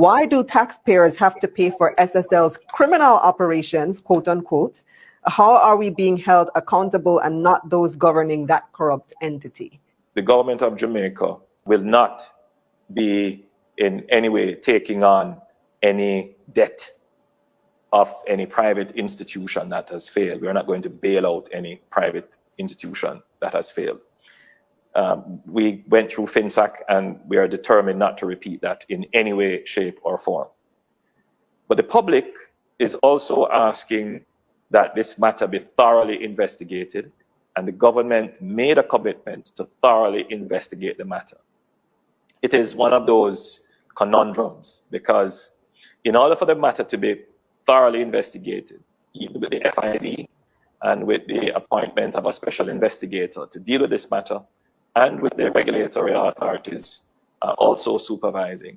Why do taxpayers have to pay for SSL's criminal operations, quote unquote? How are we being held accountable and not those governing that corrupt entity? The government of Jamaica will not be in any way taking on any debt of any private institution that has failed. We're not going to bail out any private institution that has failed. We went through FinSAC and we are determined not to repeat that in any way, shape, or form. But the public is also asking that this matter be thoroughly investigated, and the government made a commitment to thoroughly investigate the matter. It is one of those conundrums, because in order for the matter to be thoroughly investigated, even with the FID and with the appointment of a special investigator to deal with this matter, and with the regulatory authorities also supervising.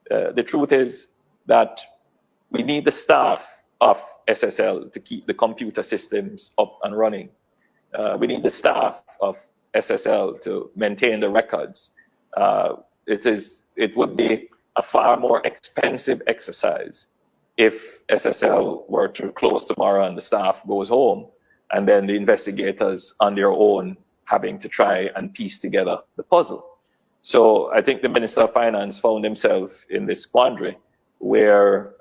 The truth is that we need the staff of SSL to keep the computer systems up and running. We need the staff of SSL to maintain the records. It would be a far more expensive exercise if SSL were to close tomorrow and the staff goes home, and then the investigators on their own having to try and piece together the puzzle. So I think the Minister of Finance found himself in this quandary where,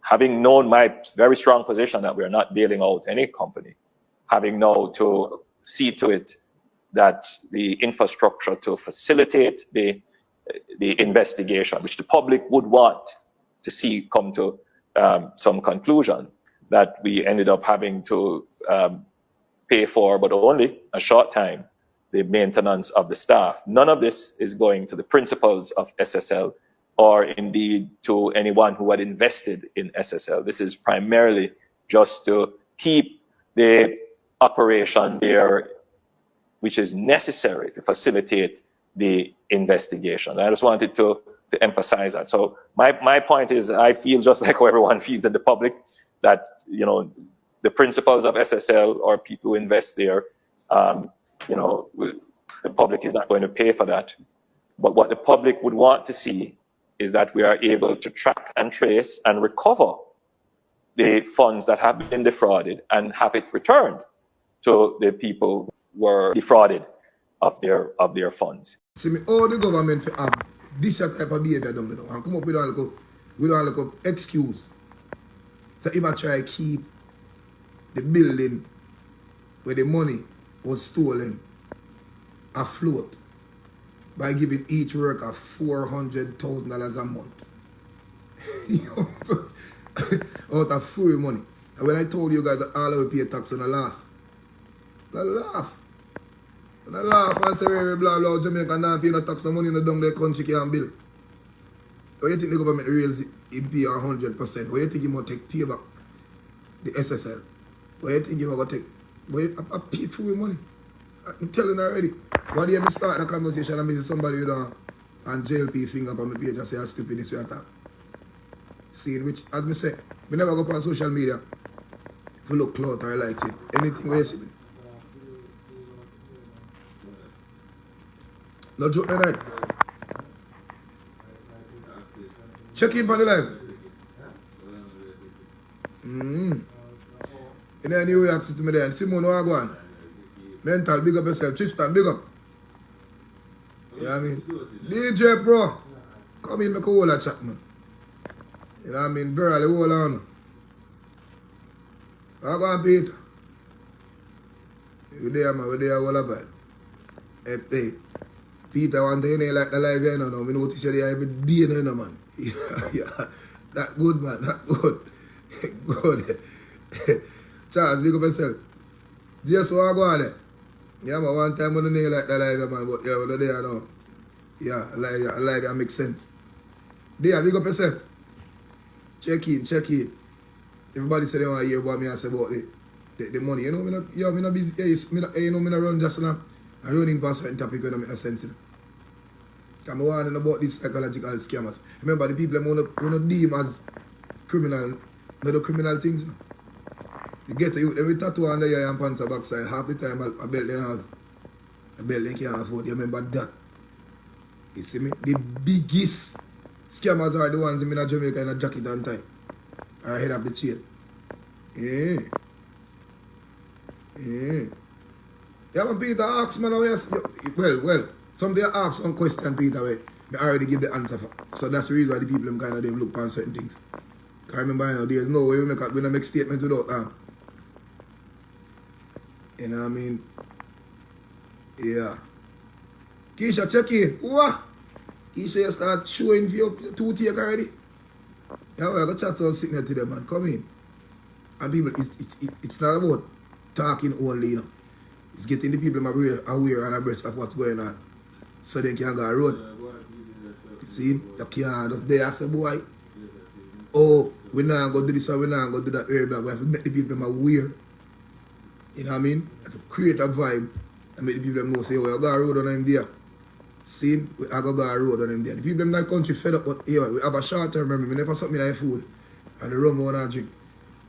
having known my very strong position that we're not bailing out any company, having now to see to it that the infrastructure to facilitate the investigation, which the public would want to see come to some conclusion, that we ended up having to pay for, but only a short time, the maintenance of the staff. None of this is going to the principals of SSL or indeed to anyone who had invested in SSL. This is primarily just to keep the operation there, which is necessary to facilitate the investigation. I just wanted to emphasize that. So my point is, I feel just like how everyone feels in the public, that, you know, the principals of SSL or people who invest there, you know, the public is not going to pay for that. But what the public would want to see is that we are able to track and trace and recover the funds that have been defrauded and have it returned to the people who were defrauded of their funds. See me, all the government have this type of behavior done, and come up with a little excuse. So if I try to keep the building where the money was stolen afloat by giving each worker $400,000 a month. Out of free money. And when I told you guys that all of you pay tax, and I laugh. And I laugh and say, blah, blah, Jamaica not pay no tax, no money in the down their country can't build. Or you think the government raise it pay 100%? Or you think you might take pay back the SSL? Or you think you might take, I pay free money. I'm telling you already. Why do you start the conversation and see somebody with a JLP finger on my page and say how stupid this way attack? See, which, as I say, we never go on social media if we look clout or like it. Anything we see. No joke like that. Check in on the live. And then you will access to me there. And Simon, no go on. Mental, big up yourself. Tristan, big up. You know what I mean? DJ Pro, come in, make a whole chat, man. You know what I mean? Barely hold on. I go on, Peter. You there, man? We there all about. Hey, Peter, one day you like the live here now. We notice you there every day now, man. Yeah, that good, man. That good. Good. Charles, big up yourself. Just so I go on there. Yeah, but one time I don't know like the live, man. But yeah, we're there now. Yeah, I like that makes sense. There, big up yourself. Check in. Everybody say they want to hear what me I say about the money. You know, me not busy. You know, me not run just now. I run in for a certain topic when I make no sense. I'm warning about these psychological scammers. Remember, the people who not deem as criminal, not the criminal things. You get to you, every tattoo under your and pants are backside. Half the time, a belt they have. A belt they can't afford. You remember that? You see me? The biggest Scammers are the ones in Jamaica in a jacket and tie. Or head of the chain. Yeah. Yeah. Yeah, man, Peter asks, man, well, somebody asks one question, Peter, where I already give the answer for. So that's the reason why the people them kind of they look on certain things. I remember, you know, there's no way we make statement without them. You know what I mean? Yeah. Keisha, check in. What? Keisha, you start showing for your two take already? Yeah, well, I got chat on sitting to them, man. Come in. And people, it's not about talking only, you know. It's getting the people aware and abreast of what's going on. So they can go on the road. You see? You can't just there as a boy. Oh, we're not going to do this or we're not going to do that. We have to make the people aware. You know what I mean? We have to create a vibe and make the people know, say, oh, you got a road on them there. See? I got a road on them there. The people in that country fed up, but yeah, we have a short term memory. We never something like food. And the rum we want to drink.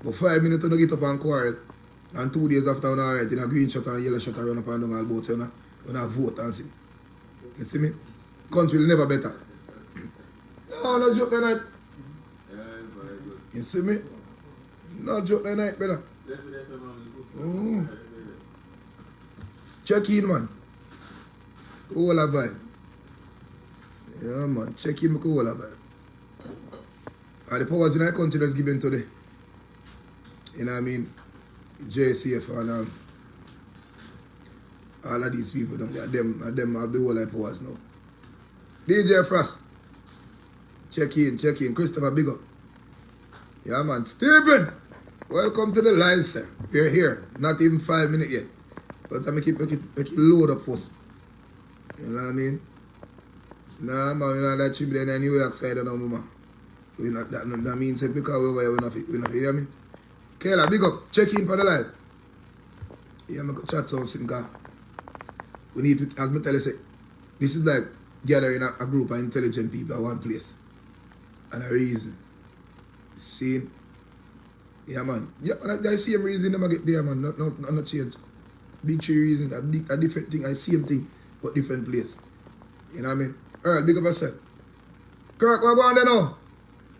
But 5 minutes to get up and quarrel. And 2 days after, we're alright in a green shot and yellow shot run up and down all boats. So we're not vote and see. You see me? Country will never better. No joke that night. You see me? No joke that night, brother. Check in, man. All a vibe. Yeah, man. Check in, all a vibe. And the powers in our country that's given today. You know what I mean? JCF and all of these people, them have the whole life powers now. DJ Frost. Check in. Christopher, big up. Yeah, man. Stephen, welcome to the live, sir. We're here. Not even 5 minutes yet. But I make it load up first. You know what I mean? Nah, man, we're not that cheap in the New York side of no mama. That means because we're not fit. You know what I mean? Kayla, big up. Check in for the live. Yeah, I'm going to chat something. We need to, as I tell you, say, this is like gathering a group of intelligent people at one place. And a reason. See? Yeah, man. Yeah, man, I see same reason them I get there, man. Not change. Big three reasons, a different thing, I same thing, but different place. You know what I mean? Alright, big up yourself. Kirk, what go on there now?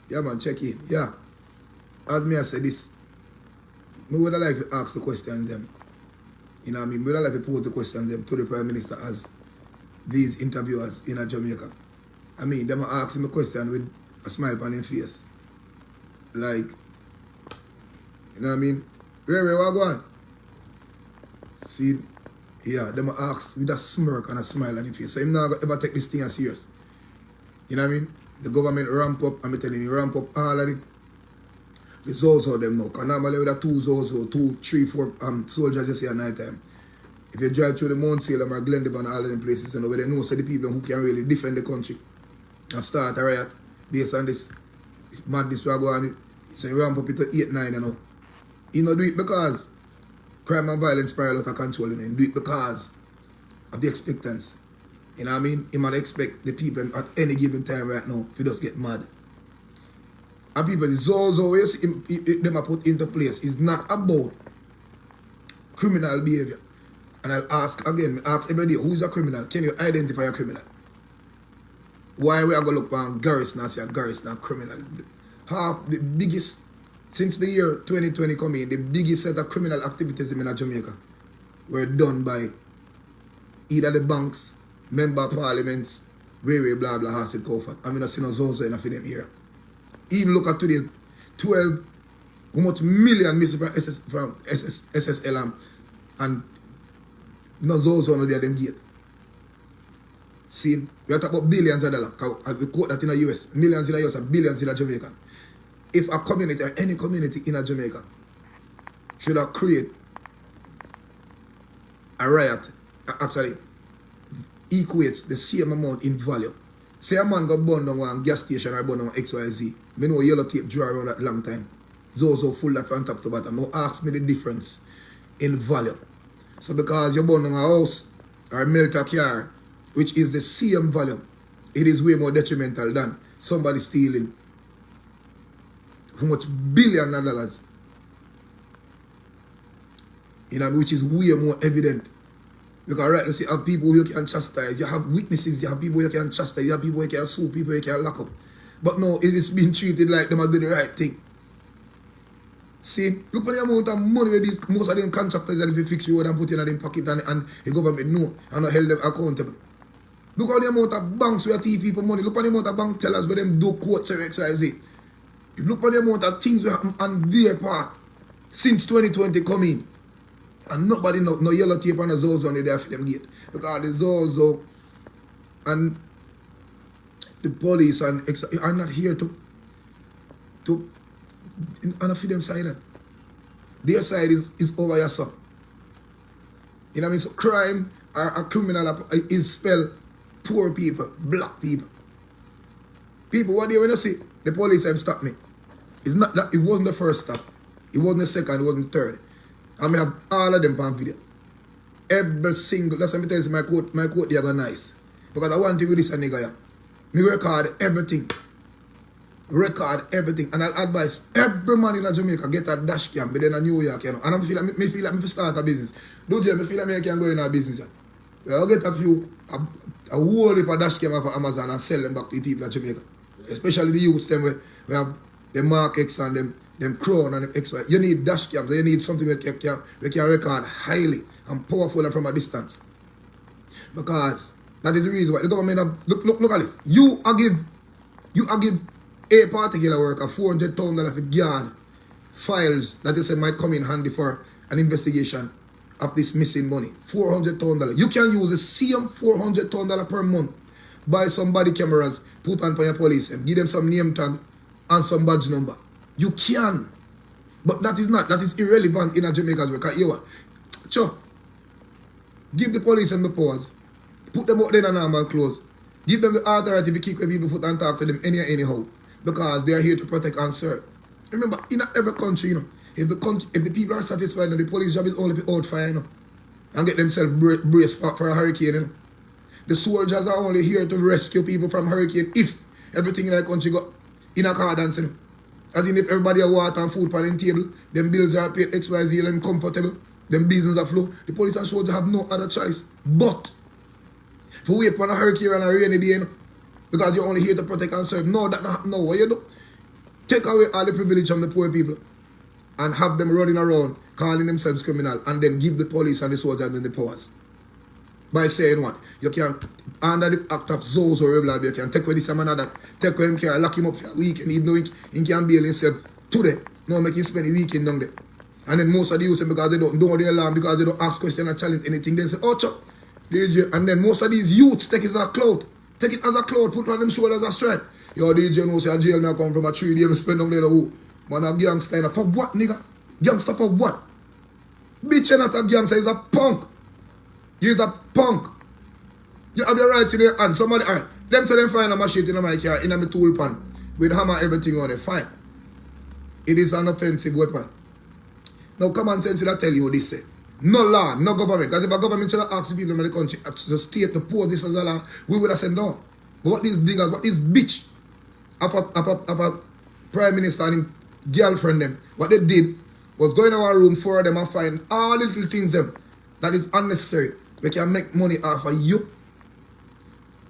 Yeah, man, check in. Yeah. As me I say this, I would like to ask the questions them. You know what I mean? We would like to pose the questions them to the Prime Minister as these interviewers in Jamaica. I mean, them ask him a question with a smile on his face. Like, you know what I mean? Ray, what go on? See, yeah, them ask with a smirk and a smile on his face. So him not ever take this thing as serious. You know what I mean? The government ramp up, I'm telling you, ramp up all of it. The Zozo them now. Because normally with a 2 Zozo, 2, 3, 4 soldiers just here at night time. If you drive through the Mount Salem or Glendale and all of them places, you know, where they know so the people who can really defend the country and start a riot based on this madness we are going. So you ramp up it to 8, 9, you know. You know, do it because crime and violence spiral out of control, you know. Do it because of the expectancy. You know what I mean? You might expect the people at any given time right now to just get mad. And people, the Zozo ways them are put into place is not about criminal behavior. And I'll ask again, ask everybody, who is a criminal? Can you identify a criminal? Why we are going to look for Garrison and say Garrison a criminal? Half the biggest, since the year 2020 coming, the biggest set of criminal activities in Jamaica were done by either the banks, member of parliaments, blah blah, Hasid Kofat. I mean, I see no Zozo enough in them here. Even look at today, 12, how much million missing from SSL and no Zozo no there them gate. See, we are talking about billions of dollars. We quote that in the US. Millions in the US and billions in the Jamaica. If a community or any community in a Jamaica should have created a riot, actually equates the same amount in value. Say a man got burned on one gas station or burned on XYZ. Me know yellow tape draw around that long time. Zozo full that from top to bottom. Now ask me the difference in value. So because you burn on a house or melt a car, which is the same value, it is way more detrimental than somebody stealing how much billions of dollars. You know, which is way more evident. Because right now, you have people you can chastise, you have witnesses, you have people you can chastise, you have people you can sue, people you can lock up. But no, it is being treated like them are doing the right thing. See, look at the amount of money where these, most of them contractors that if you fix road and put in their pocket and the government know and not held them accountable. Look at the amount of banks where thief people money. Look at the amount of bank tellers where them do quotes or XYZ. Look at the amount of things that happen on their part since 2020 come in. And nobody no yellow tape and a Zozo on there for them gate. Because the Zozo and the police and are not here to and for them side. Their side is over your son. You know what I mean? So crime or a criminal is spelled poor people, black people. People, what do you want to see? The police have stopped me. It's not that, it wasn't the first stop. It wasn't the second, it wasn't the third. I may have all of them on video. Every single, that's what I tell you, my quote they are nice. Because I want to do this a nigga here. Me record everything. Record everything. And I'll advise every man in Jamaica get a dash cam, but then a New York, you know. And I feel like me start a business. Don't you? I feel like I can go in a business. I'll get a whole heap of dash cam off of Amazon and sell them back to the people in Jamaica. Especially the youths, them we have the Mark X and them Crown and them XY. You need dash cams, so you need something that can record highly and powerful and from a distance. Because that is the reason why the government have, look at this. You give a particular worker $400,000 for guard files that they say might come in handy for an investigation of this missing money. $400,000. You can use the same $400,000 per month, buy some body cameras, put on for your police and give them some name tag and some badge number. You can. But that is irrelevant in a Jamaica's work. Sure. Give the police and the powers. Put them out there in normal clothes. Give them the authority to kick where people foot and talk to them anyhow. Because they are here to protect and serve. Remember, in every country, you know, if the people are satisfied, the police job is only to outfire, you know, and get themselves braced for a hurricane, you know. The soldiers are only here to rescue people from hurricane if everything in the country got in accordance, you know. As in if everybody have water and food on the table, them bills are paid XYZ, them comfortable, them business are flow, the police and soldiers have no other choice but to wait for a hurricane and a rainy day, you know, because you're only here to protect and serve. No, that not no. What you do? Take away all the privilege from the poor people and have them running around calling themselves criminal and then give the police and the soldiers and the powers. By saying what? You can, under the act of Zozo or rebel, you can take away this and that, take away him, can lock him up for a week and he know he can bail himself today. No, make him spend a weekend down there. And then most of the youth, because they don't know the alarm, because they don't ask questions or challenge anything, they say, oh, chop, DJ. And then most of these youths take it as a clout. Take it as a cloud, put it on them shoulders as strength. Yo, DJ knows a jail now come from a 3 days, spend them there who? Man, a gangster. For what, nigga? Gangster for what? Bitch, you're not a gangster, he's a punk. He's a punk. You have your rights in your hand. Somebody, alright. Them say them find a machete in my car, in my tool pan, with hammer, everything on it. Fine. It is an offensive weapon. Now, common sense will tell you this. No law, no government. Because if a government should have asked the people in the country to state to pose this as a law, we would have said no. But what these diggers, what this bitch of a prime minister and his girlfriend them, what they did was go in our room, 4 of them, and find all the little things them that is unnecessary. We can make money off of you.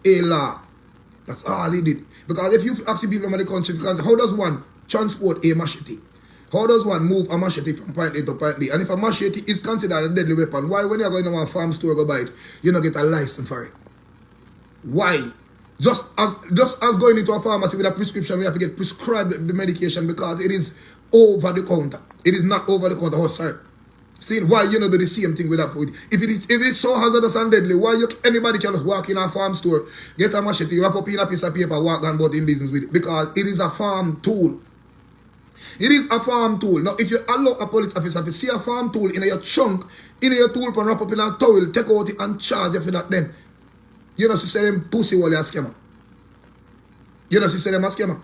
A law. That's all he did. Because if you ask the people in the country, how does one transport a machete? How does one move a machete from point A to point B? And if a machete is considered a deadly weapon, why when you're going to a farm store go buy it, you don't get a license for it? Why? Just as going into a pharmacy with a prescription, we have to get prescribed the medication because it is over the counter. It is not over the counter. Oh, sorry. See, why you not do the same thing with that food? If it is so hazardous and deadly, why anybody can just walk in a farm store, get a machete, wrap up in a piece of paper, walk and about in business with it? Because it is a farm tool. It is a farm tool. Now, if you allow a police officer to see a farm tool in your trunk, in your tool, and wrap up in a towel, take out it and charge you for that, then you know, she say them pussy while you're a scammer. You know, she say them a scammer.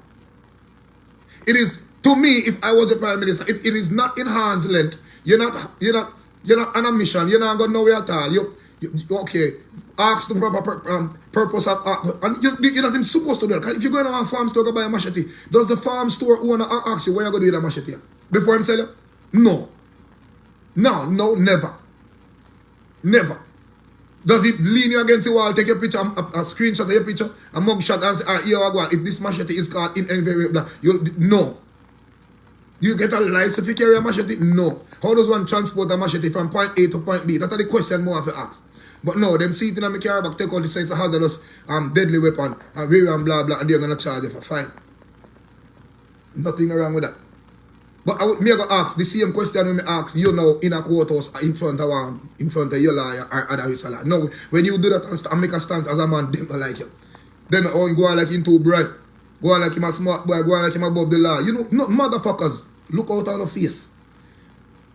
It is, to me, if I was the prime minister, if it is not in hand's length, you're not on a mission, you're not going nowhere at all. You okay, ask the proper purpose of, and you're not even supposed to do that. If you're going to a farm store to buy a machete, does the farm store owner ask you where you're going to do that machete before him sell you? No. No, never. Never. Does it lean you against the wall, take your picture, a screenshot of your picture, a mugshot, and say, here I go. If this machete is caught in any way, no. Do you get a license if you carry a machete? No. How does one transport a machete from point A to point B? That's the question more have to ask. But no, them see it in my car back, take out the sense of hazardous deadly weapon, and blah blah, and they're gonna charge you for fine. Nothing wrong with that. But me go ask the same question when I ask you know in a courthouse in front of your lawyer or other lawyer. No, when you do that and make a stance as a man, they don't like you. Then you go on like him too bright, go on like him a smart boy, go on like him above the law. You know, no motherfuckers, look out on the face.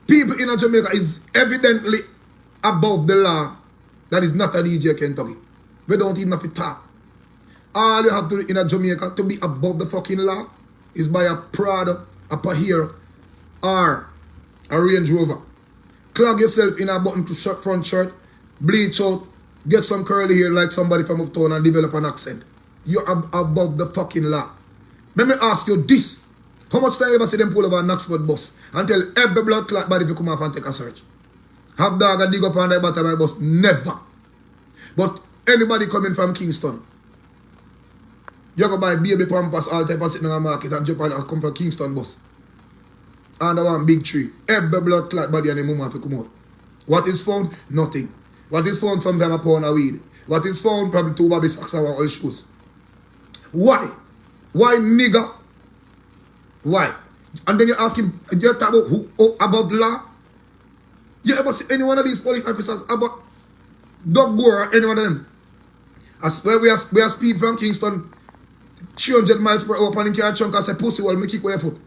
People in Jamaica is evidently above the law. That is not a DJKentucky. We don't even have to talk. All you have to do in Jamaica to be above the fucking law is buy a Prada, a Pahir, or a Range Rover. Clog yourself in a button to front shirt, bleach out, get some curly hair like somebody from uptown and develop an accent. You're above the fucking law. Let me ask you this. How much time you ever see them pull over a Knoxford bus and tell every blood clot body to come off and take a search? Have dog and dig up on the bottom of my bus? Never. But anybody coming from Kingston, you go buy baby pampers all type of sitting in the market and jump on and come from Kingston bus. Under one big tree. Every blood clot body and the mama have to come out. What is found? Nothing. What is found? Sometimes a pound of weed. What is found? Probably 2 baby socks and 1 old shoes. Why? Why nigga? Why? And then you ask him, you talk about who above law? You ever see any one of these police officers about Doug Gore or any one of them? As we are speed from Kingston 300 miles per hour and car chunk and say pussy well, me kick with your foot.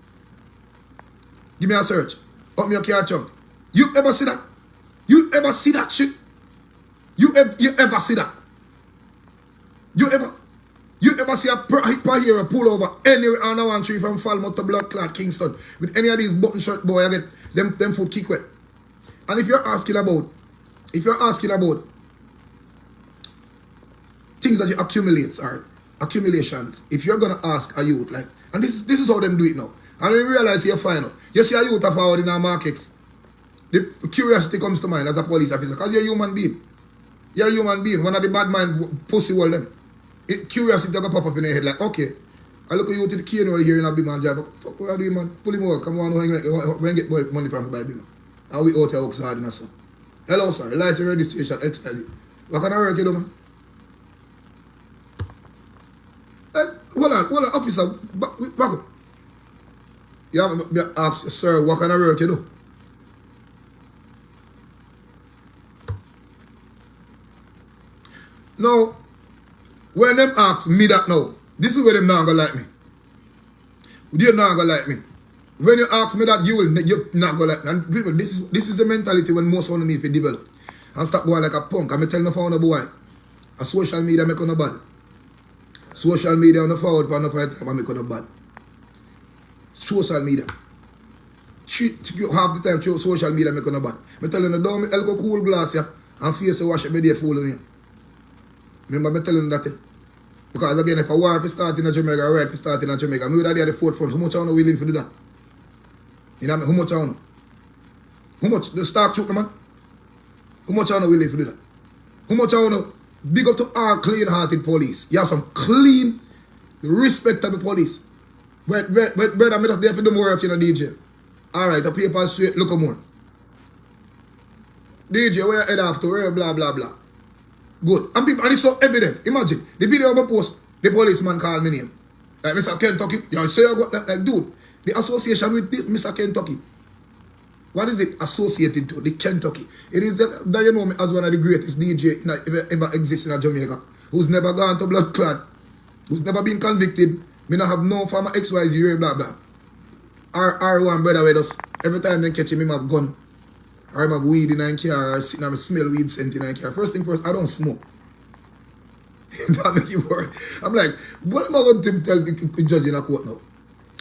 Give me a search. Up me your car chunk. You ever see that? You ever see that shit? You ever see that? You ever see a hero pull over anywhere on a 1 tree from Falmouth to Blood Clot Kingston with any of these button shirt boy I get them foot kick wet? And if you're asking about things that you accumulate or accumulations, if you're gonna ask a youth like, and this is how them do it now. And when you realize you're final, you see a youth are forward in our markets. The curiosity comes to mind as a police officer, because you're a human being. You're a human being. One of the bad mind pussy all them. Curiosity gonna pop up in your head like, okay, I look at you to the key over here in a big man driver. Fuck what are you doing, man? Pull him over, come on, when get money from buy big man. And we out here work so hard in us. Hello sir, license registration, XYZ. What can I work you do, man? Hold on, officer, back up. You have to ask, sir, what kind of work you do? Now, when them ask me that now, this is where them not gonna like me. You're not gonna like me. When you ask me that, you're not gonna like me. And people, this is the mentality when most of them need to develop. And stop going like a punk. I'm telling the phone boy, a social media make on a bad. Social media on the forward for enough time make on a bad. Social media. Half the time social media make on a bad. I'm telling you, don't make a cool glass here and face a wash every day fooling you. Remember me telling you that thing? Because again, if a war if start in Jamaica, or right if start in Jamaica, we would have the forefront. How much are you willing to do that? You know, how much are you? How much? The start shoot, man. How much are you willing to do that? How much are you? Big up to our clean-hearted police. You have some clean, respectable police. But I'm just there for them work in a DJ. Alright, the paper straight, look more. DJ, where you head after, where blah blah blah. Good. And it's so evident. Imagine, the video of a post, the policeman called me name. Like Mr. Kentucky. You say you got that, like, dude, the association with this, Mr. Kentucky. What is it associated to? The Kentucky. It is that you know me as one of the greatest DJ ever exists in Jamaica. Who's never gone to blood clot. Who's never been convicted. Me not have no former XYZ, blah blah. R1 brother with us. Every time they catch him, he have gun. Or I have weed in my car, or sitting and smell weed scent in my car. First thing first, I don't smoke. That make you worry. I'm like, what am I going to tell the judge in a court now?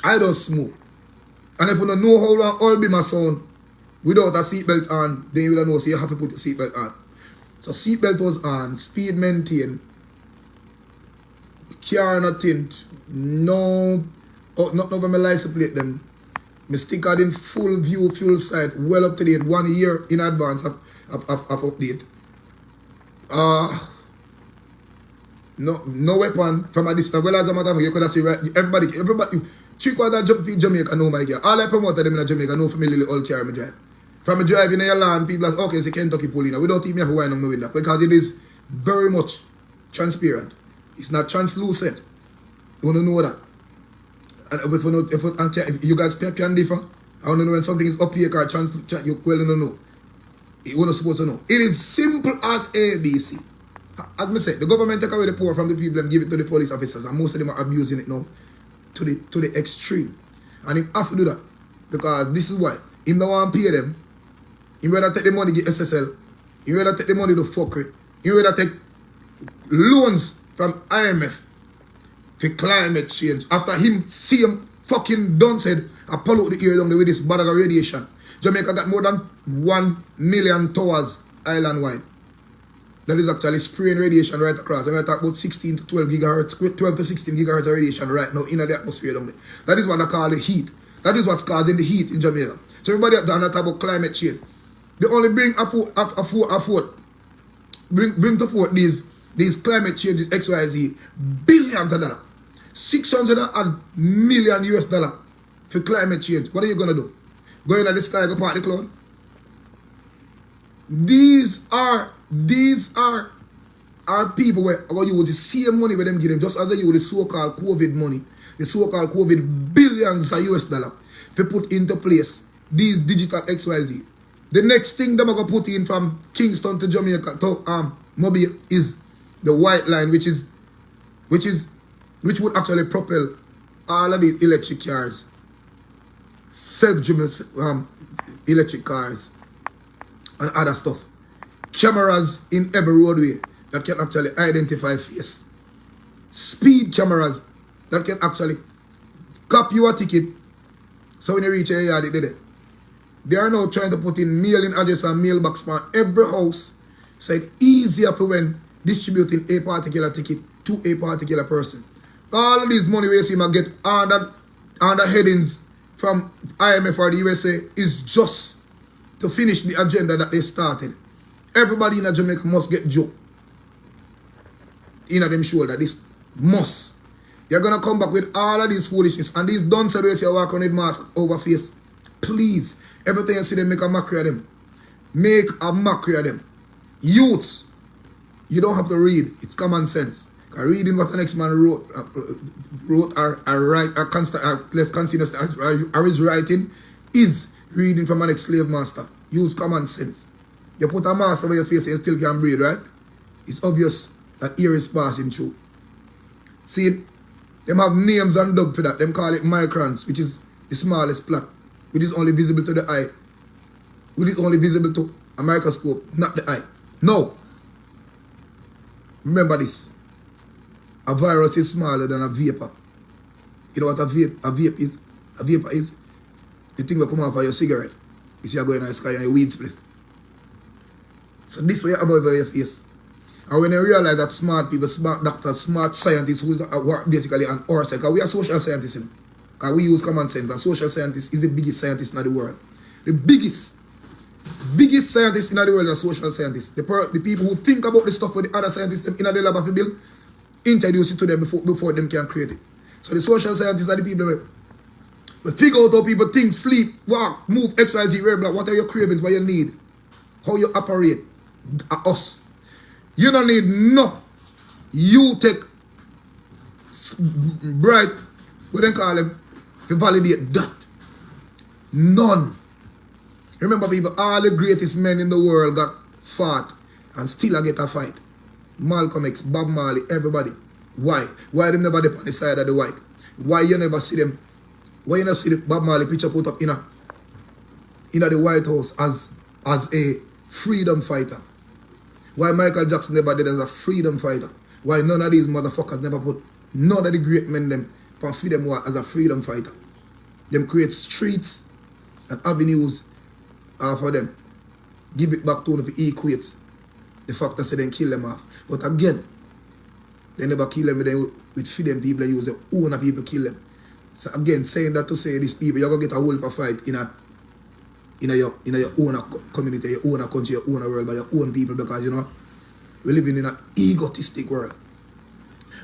I don't smoke. And if you don't know how all be my son without a seatbelt on, then you don't know, so you have to put the seatbelt on. So seatbelt was on, speed maintained, car not tint, no, not over my license plate them. My sticker in full view, full sight, well up to date, 1 year in advance of update. No weapon from a distance. Well, as a matter of fact, you could have seen right, everybody, 3/4 of Jamaica know my girl. All I promote them in Jamaica know for me little old car me drive. From a drive in your land, people are okay, it's a Kentucky Polina. Without even have to wind on my window. Because it is very much transparent. It's not translucent. You want to know that. And if you guys can differ, I want to know when something is up here or translucent, you well don't know. You want to supposed to know. It is simple as ABC. As I said, the government take away the power from the people and give it to the police officers, and most of them are abusing it now to the extreme. And he have to do that because this is why. If no one pay them, he rather take the money to get SSL, he rather take the money to fuck it, he rather take loans from IMF for climate change. After him see him fucking done said, I pollute the air down there with this bad of radiation. Jamaica got more than 1 million towers island wide. That is actually spraying radiation right across. And I talk about 16 to 12 gigahertz, 12 to 16 gigahertz of radiation right now in the atmosphere down there. That is what I call the heat. That is what's causing the heat in Jamaica. So everybody up there talk about climate change. They only bring bring to forth these climate changes XYZ billions of dollars. 600 million US dollar for climate change. What are you gonna do? Go in the sky, go part the cloud? These are people where you use the same money where them give them, just as they use the so-called COVID money, the so-called COVID billions of US dollar to put into place these digital XYZ. The next thing them are gonna put in from Kingston to Jamaica to Mobile is the white line, which would actually propel all of these electric cars, self-driven electric cars, and other stuff. Cameras in every roadway that can actually identify face. Speed cameras that can actually copy your ticket. So when you reach a yard, they are now trying to put in mailing address and mailbox for every house. So it's easier for when distributing a particular ticket to a particular person. All of this money we see them get under headings from IMF or the USA is just to finish the agenda that they started. Everybody in Jamaica must get joke in them shoulder. This must. You're gonna come back with all of these foolishness and these dunce ways you walk on with mask over face. Please, everything you see them make a mockery of them. Make a mockery of them. Youths, you don't have to read. It's common sense. Reading what the next man wrote less continuous or is writing is reading from an ex-slave master. Use common sense. You put a mask over your face and you still can breathe, right? It's obvious that air is passing through. See, them have names and dub for that. Them call it microns, which is the smallest plot, which is only visible to the eye. Which is only visible to a microscope, not the eye. No. Remember this. A virus is smaller than a vapor. You know what a vape is? A vapor is the thing that come off of your cigarette. You see you go in the sky and your weed split. So this way you have over your face. And when you realize that smart people, smart doctors, smart scientists who are basically an our side, because we are social scientists, because we use common sense, and social scientists is the biggest scientist in the world. The biggest scientists in the world are social scientists. The people who think about the stuff with the other scientists in the lab of the bill, introduce it to them before them can create it. So the social scientists are the people who figure out how people think, sleep, walk, move, XYZ, what are your cravings, what you need, how you operate. Us. You don't need no. You take bright, what they call them, to validate that. None. Remember people, all the greatest men in the world got fought and still get a fight. Malcolm X, Bob Marley, everybody. Why? Why them never dip on the side of the white? Why you never see them? Why you not see the Bob Marley picture put up in the White House as a freedom fighter? Why Michael Jackson never did as a freedom fighter? Why none of these motherfuckers never put none of the great men them for freedom as a freedom fighter? Them create streets and avenues for them. Give it back to them to equate the fact that they then kill them off. But again, they never kill them with freedom people, they use the own people kill them. So again, saying that to say these people, you're gonna get a whole fight in your own community, your own country, your own world by your own people, because you know We're living in an egotistic world.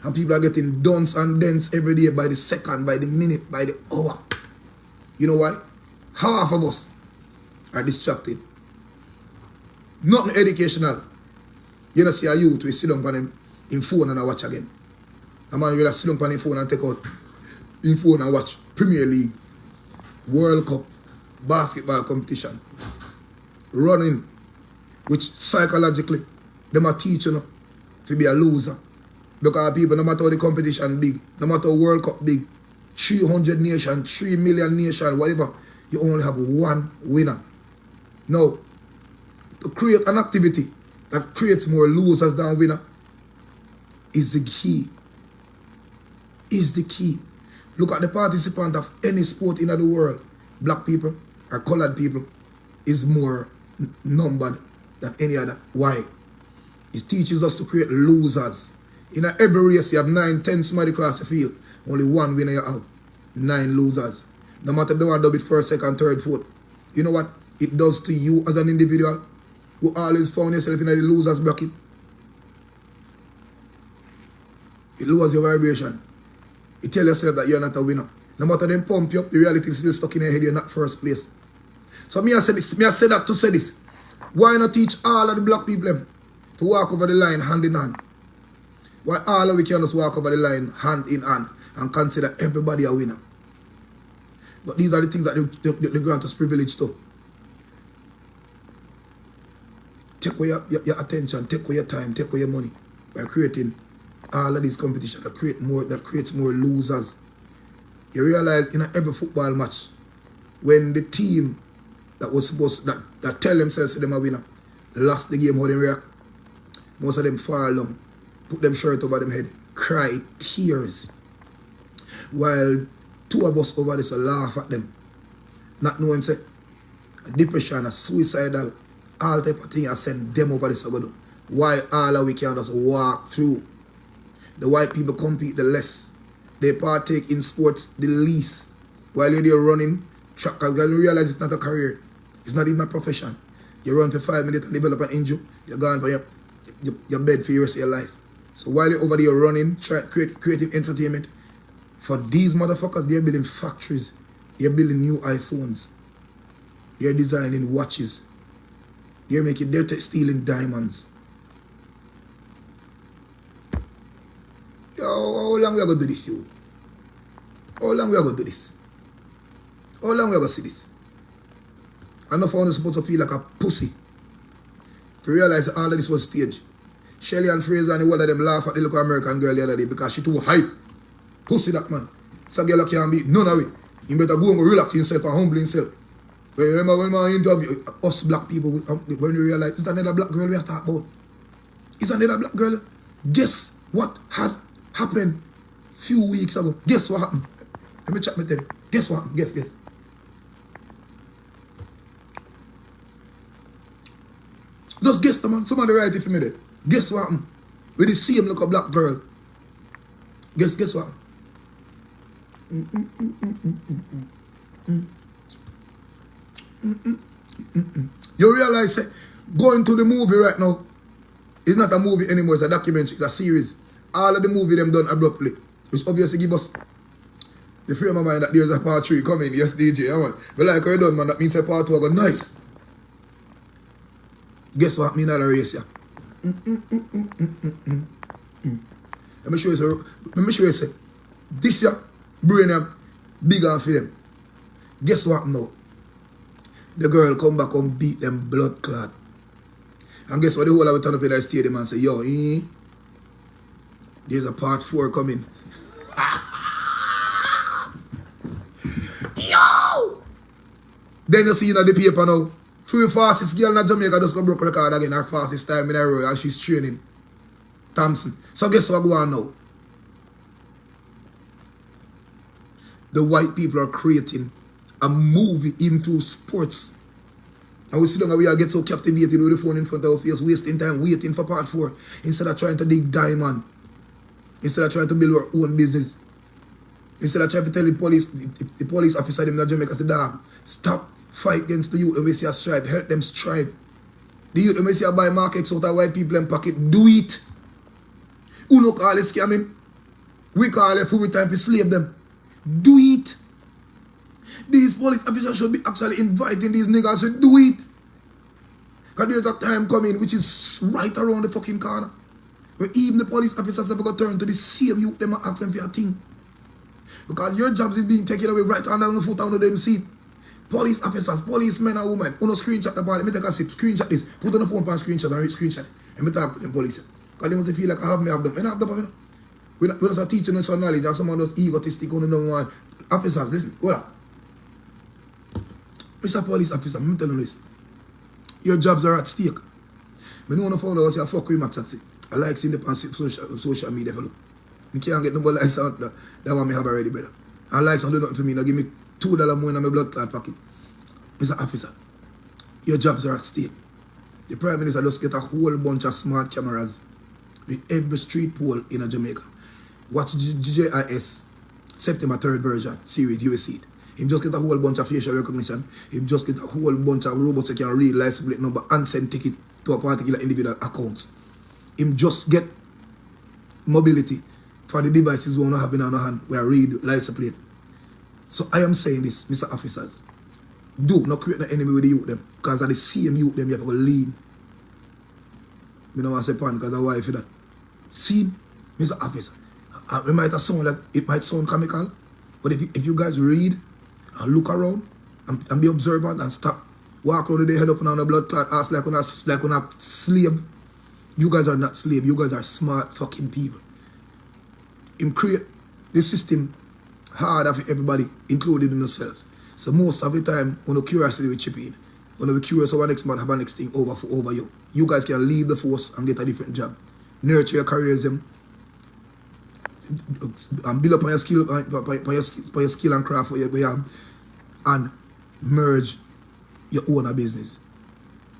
And people are getting dunce and dents every day by the second, by the minute, by the hour. You know why? Half of us are distracted. Nothing educational. You know, see a youth, we sit down on him phone and I watch again. A man will sit down on his phone and take out him phone and watch Premier League, World Cup, basketball competition, running, which psychologically, them are teaching you to be a loser. Because people, no matter how the competition big, no matter how World Cup big, 300 nations, 3 million nations, whatever, you only have one winner. Now, to create an activity that creates more losers than winner is the key. Is the key. Look at the participant of any sport in the world. Black people or colored people is more numbered than any other. Why? It teaches us to create losers. In every race, you have 9, 10 somebody across the field. Only one winner you have. 9 losers. No matter if they want to do it first, second, third, fourth. You know what it does to you as an individual who always found yourself in the losers bracket? It lowers your vibration. You tell yourself that you're not a winner. No matter them pump you up, the reality is still stuck in your head, you're not first place. So me I say this, I say that to say this. Why not teach all of the black people to walk over the line hand in hand? Why all of we can just walk over the line hand in hand and consider everybody a winner? But these are the things that they grant us privilege to. Take away your attention, take away your time, take away your money by creating all of these competitions that creates more losers. You realize in every football match, when the team that was supposed that tell themselves that they are a winner lost the game, how they react, most of them fall down, put them shirt over them head, cry tears, while 2 of us over this laugh at them, not knowing say a depression, a suicidal, all type of thing, I send them over this. Why all of we can just walk through? The white people compete the less. They partake in sports the least. While you're there running track, because you realize it's not a career. It's not even a profession. You run for 5 minutes and develop an injury, you're gone for your bed for the rest of your life. So while you're over there running, creating entertainment, for these motherfuckers, they're building factories. They're building new iPhones. They're designing watches. They're stealing diamonds. Yo, how long we are going to do this, yo? How long we are going to do this? How long we are going to see this? I know found supposed to feel like a pussy. To realize all of this was staged. Shelly and Fraser and the one of them laugh at the little American girl the other day because she too hype. Pussy that man. So girl can't beat none of it. You better go and relax himself and humble himself. Remember when I interview us black people, when we realize it's another black girl we are talking about. It's another black girl. Guess what had happened few weeks ago? Guess what happened? Let me check my tell you. Guess what happened? Guess. Just guess the man. Somebody write it for me there. Guess what happened? With the same look of black girl. Guess what happened? You realize going to the movie right now is not a movie anymore, it's a documentary, it's a series. All of the movie them done abruptly, which obviously give us the frame of mind that there's a part 3 coming. Yes, DJ, yeah, man. But like how you done, man, that means a part 2 I go nice. Guess what me in the race, yeah? Let me show you say this year brain up bigger for them. Guess what now? The girl come back and beat them blood clot. And guess what? The whole of it turn up in the stadium and say, yo, there's a part 4 coming. Yo! Then you see in the paper now, 3 fastest girl in Jamaica just go broke record again, her fastest time in a row, and she's training. Thompson. So guess what go on now? The white people are creating a movie in through sports. And we sit down and we all get so captivated with the phone in front of our face, wasting time waiting for part 4, instead of trying to dig diamond, instead of trying to build our own business, instead of trying to tell the police officer them in Jamaica, say, dog, stop, fight against the youth, the way they strive, help them strive. The youth, let me see a buy markets out of white people in pocket. Do it. Who no call it scamming? We call it full time to slave them. Do it. These police officers should be actually inviting these niggas to do it. Because there's a time coming which is right around the fucking corner. Where even the police officers have got to turn to the same youth them and ask them for a thing. Because your jobs is being taken away right on the foot under them seat. Police officers, policemen and women, who no screenshot the ball. Let me take a sip, screenshot this, put on the phone and screenshot and screenshot it. Let me talk to them police. Because they must feel like I have them. I have them. We're just teaching us some knowledge and some of those egotistic on the one. Officers, listen, hold on. Mr. Police Officer, I'm telling you this. Your jobs are at stake. I don't want to follow us, you fuck with my chat. I like seeing the on social media. I can't get no more likes out there. That one I have already, brother. And likes don't do nothing for me. Now give me $2 more in my blood clot pocket. Mr. Officer, your jobs are at stake. The Prime Minister just get a whole bunch of smart cameras with every street pole in Jamaica. Watch GJIS September 3rd version series, you will see it. Him just get a whole bunch of facial recognition. Him just get a whole bunch of robots that can read license plate number and send ticket to a particular individual accounts. Him just get mobility for the devices we want to have in our hand where read license plate. So I am saying this, Mr. Officers. Do not create an enemy with the youth them. Because at the same youth them you have to lean. I don't want to say pan because I wife for that. See, Mr. Officer. It might sound like it might sound comical. But if you guys read and look around and be observant and stop walk around with their head up and on the blood clot ass like on a slave. You guys are not slave. You guys are smart fucking people. Him create the system harder for everybody, including themselves. So most of the time, when the curiosity will chip in, when we curious over next man have a next thing over you. You guys can leave the force and get a different job. Nurture your careers and build up on your skill, on your skill and craft what you have, and merge your own business.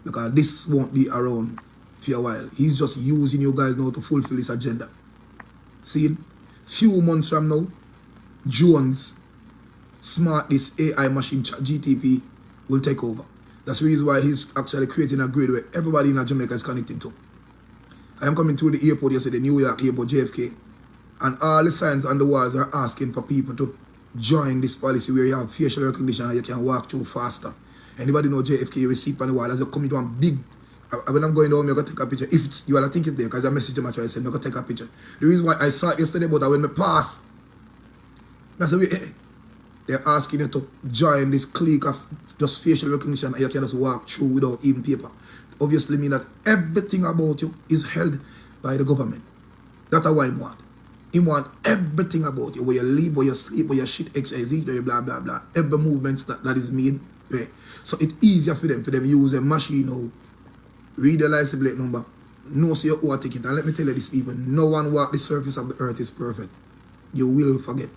Because this won't be around for a while. He's just using you guys now to fulfill his agenda. See, few months from now, Jones, smart this AI machine chat GTP will take over. That's the reason why he's actually creating a grid where everybody in Jamaica is connected to. I am coming through the airport yesterday, New York airport, JFK. And all the signs on the walls are asking for people to join this policy where you have facial recognition and you can walk through faster. Anybody know JFK, you will see on the wall as you come into a big, when I'm going home, you're going to take a picture. If it's, you are thinking there, because I messaged them, I said, I'm going to take a picture. The reason why I saw it yesterday, but when I pass, that's the way, they're asking you to join this clique of just facial recognition and you can just walk through without even paper. Obviously mean that everything about you is held by the government. That's what I want. He want everything about you, where you live, where you sleep, where you shit, XYZ, blah, blah, blah. Every movement that is made. Right? So it's easier for them use a machine now, read the license plate number, know so you owe a ticket. And let me tell you this, people, no one walk the surface of the earth is perfect. You will forget.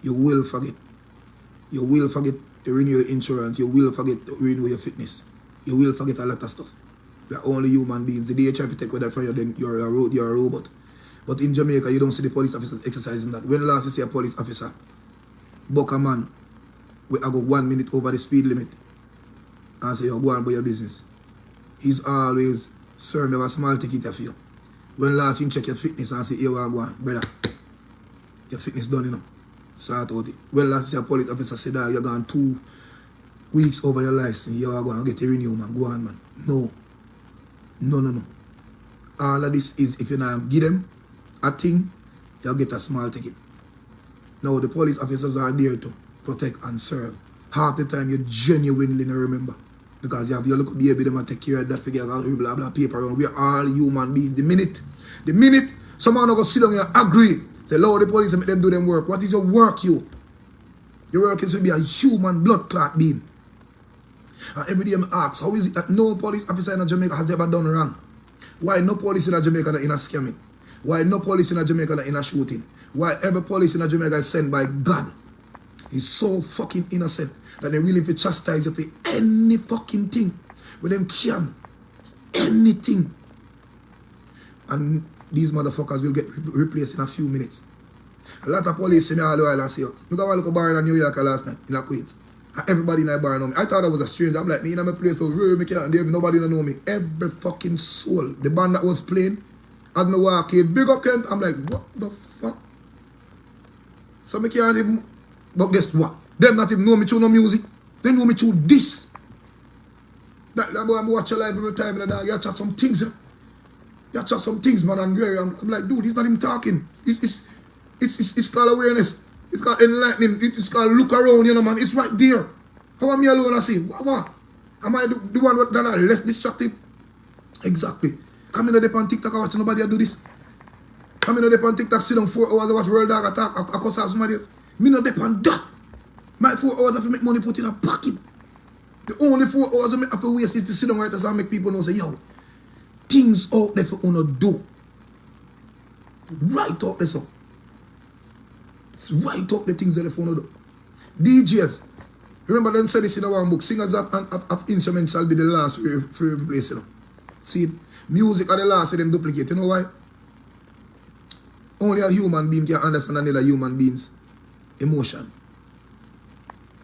You will forget. You will forget to renew your insurance. You will forget to renew your fitness. You will forget a lot of stuff. We are only human beings. The day you try to take with that from you, then you're a robot. But in Jamaica, you don't see the police officers exercising that. When last you see a police officer buck a man, I go 1 minute over the speed limit and say, yo, go on about your business. He's always, sir, me have a small ticket for you. When last you check your fitness and say, yo, go on, brother, your fitness done, you know. Start out it. When last you see a police officer say that you're gone 2 weeks over your license, you are going to get a renew, man. Go on, man. No. No. All of this is, if you not give them a thing, you'll get a small ticket. Now, the police officers are there to protect and serve. Half the time, you genuinely don't remember. Because you have your little baby, them take care of that, figure out blah, blah, paper around. We are all human beings. The minute someone will go sit down and agree, say, Lord, the police, make them do them work. What is your work, you? Your work is to be a human blood clot being. And every day I ask, how is it that no police officer in Jamaica has ever done wrong? Why no police in Jamaica that in a scamming? Why no police in Jamaica that in a shooting? Why every police in Jamaica is sent by God? He's so fucking innocent that they're willing to chastise you for any fucking thing. With them can. Anything. And these motherfuckers will get replaced in a few minutes. A lot of police see me all the while and say, look at what look at bar in New York last night, in a Queens. And everybody in that bar know me. I thought I was a stranger. I'm like, me in my place, so me can't there, nobody don't know me. Every fucking soul. The band that was playing, as me walk in, big up Kent, I'm like, what the fuck? So me can't even, but guess what? Them not even know me through no music. They know me through this. That boy, I'm watching live every time and you chat some things. You chat some things, man, and I'm like, dude, he's not even talking. It's called awareness. It's called enlightening. It's called look around, you know, man. It's right there. How am I alone? I say, what? Am I the one that are less distracted? Exactly. Come in the on TikTok, I watch nobody do this. Come in the on TikTok, sit down 4 hours, I watch World Dog Attack, I cuss out somebody else. Me no depend that. My 4 hours I have to make money put in a pocket. The only 4 hours I have to waste is to sit down right as I make people know, say, yo, things out there for you to do. Right out there, so. It's right up the things that they phone do. DJs. Remember them said this in our book. Singers of instruments shall be the last for replace, you know. See, music are the last of them duplicate. You know why? Only a human being can understand another human being's emotion.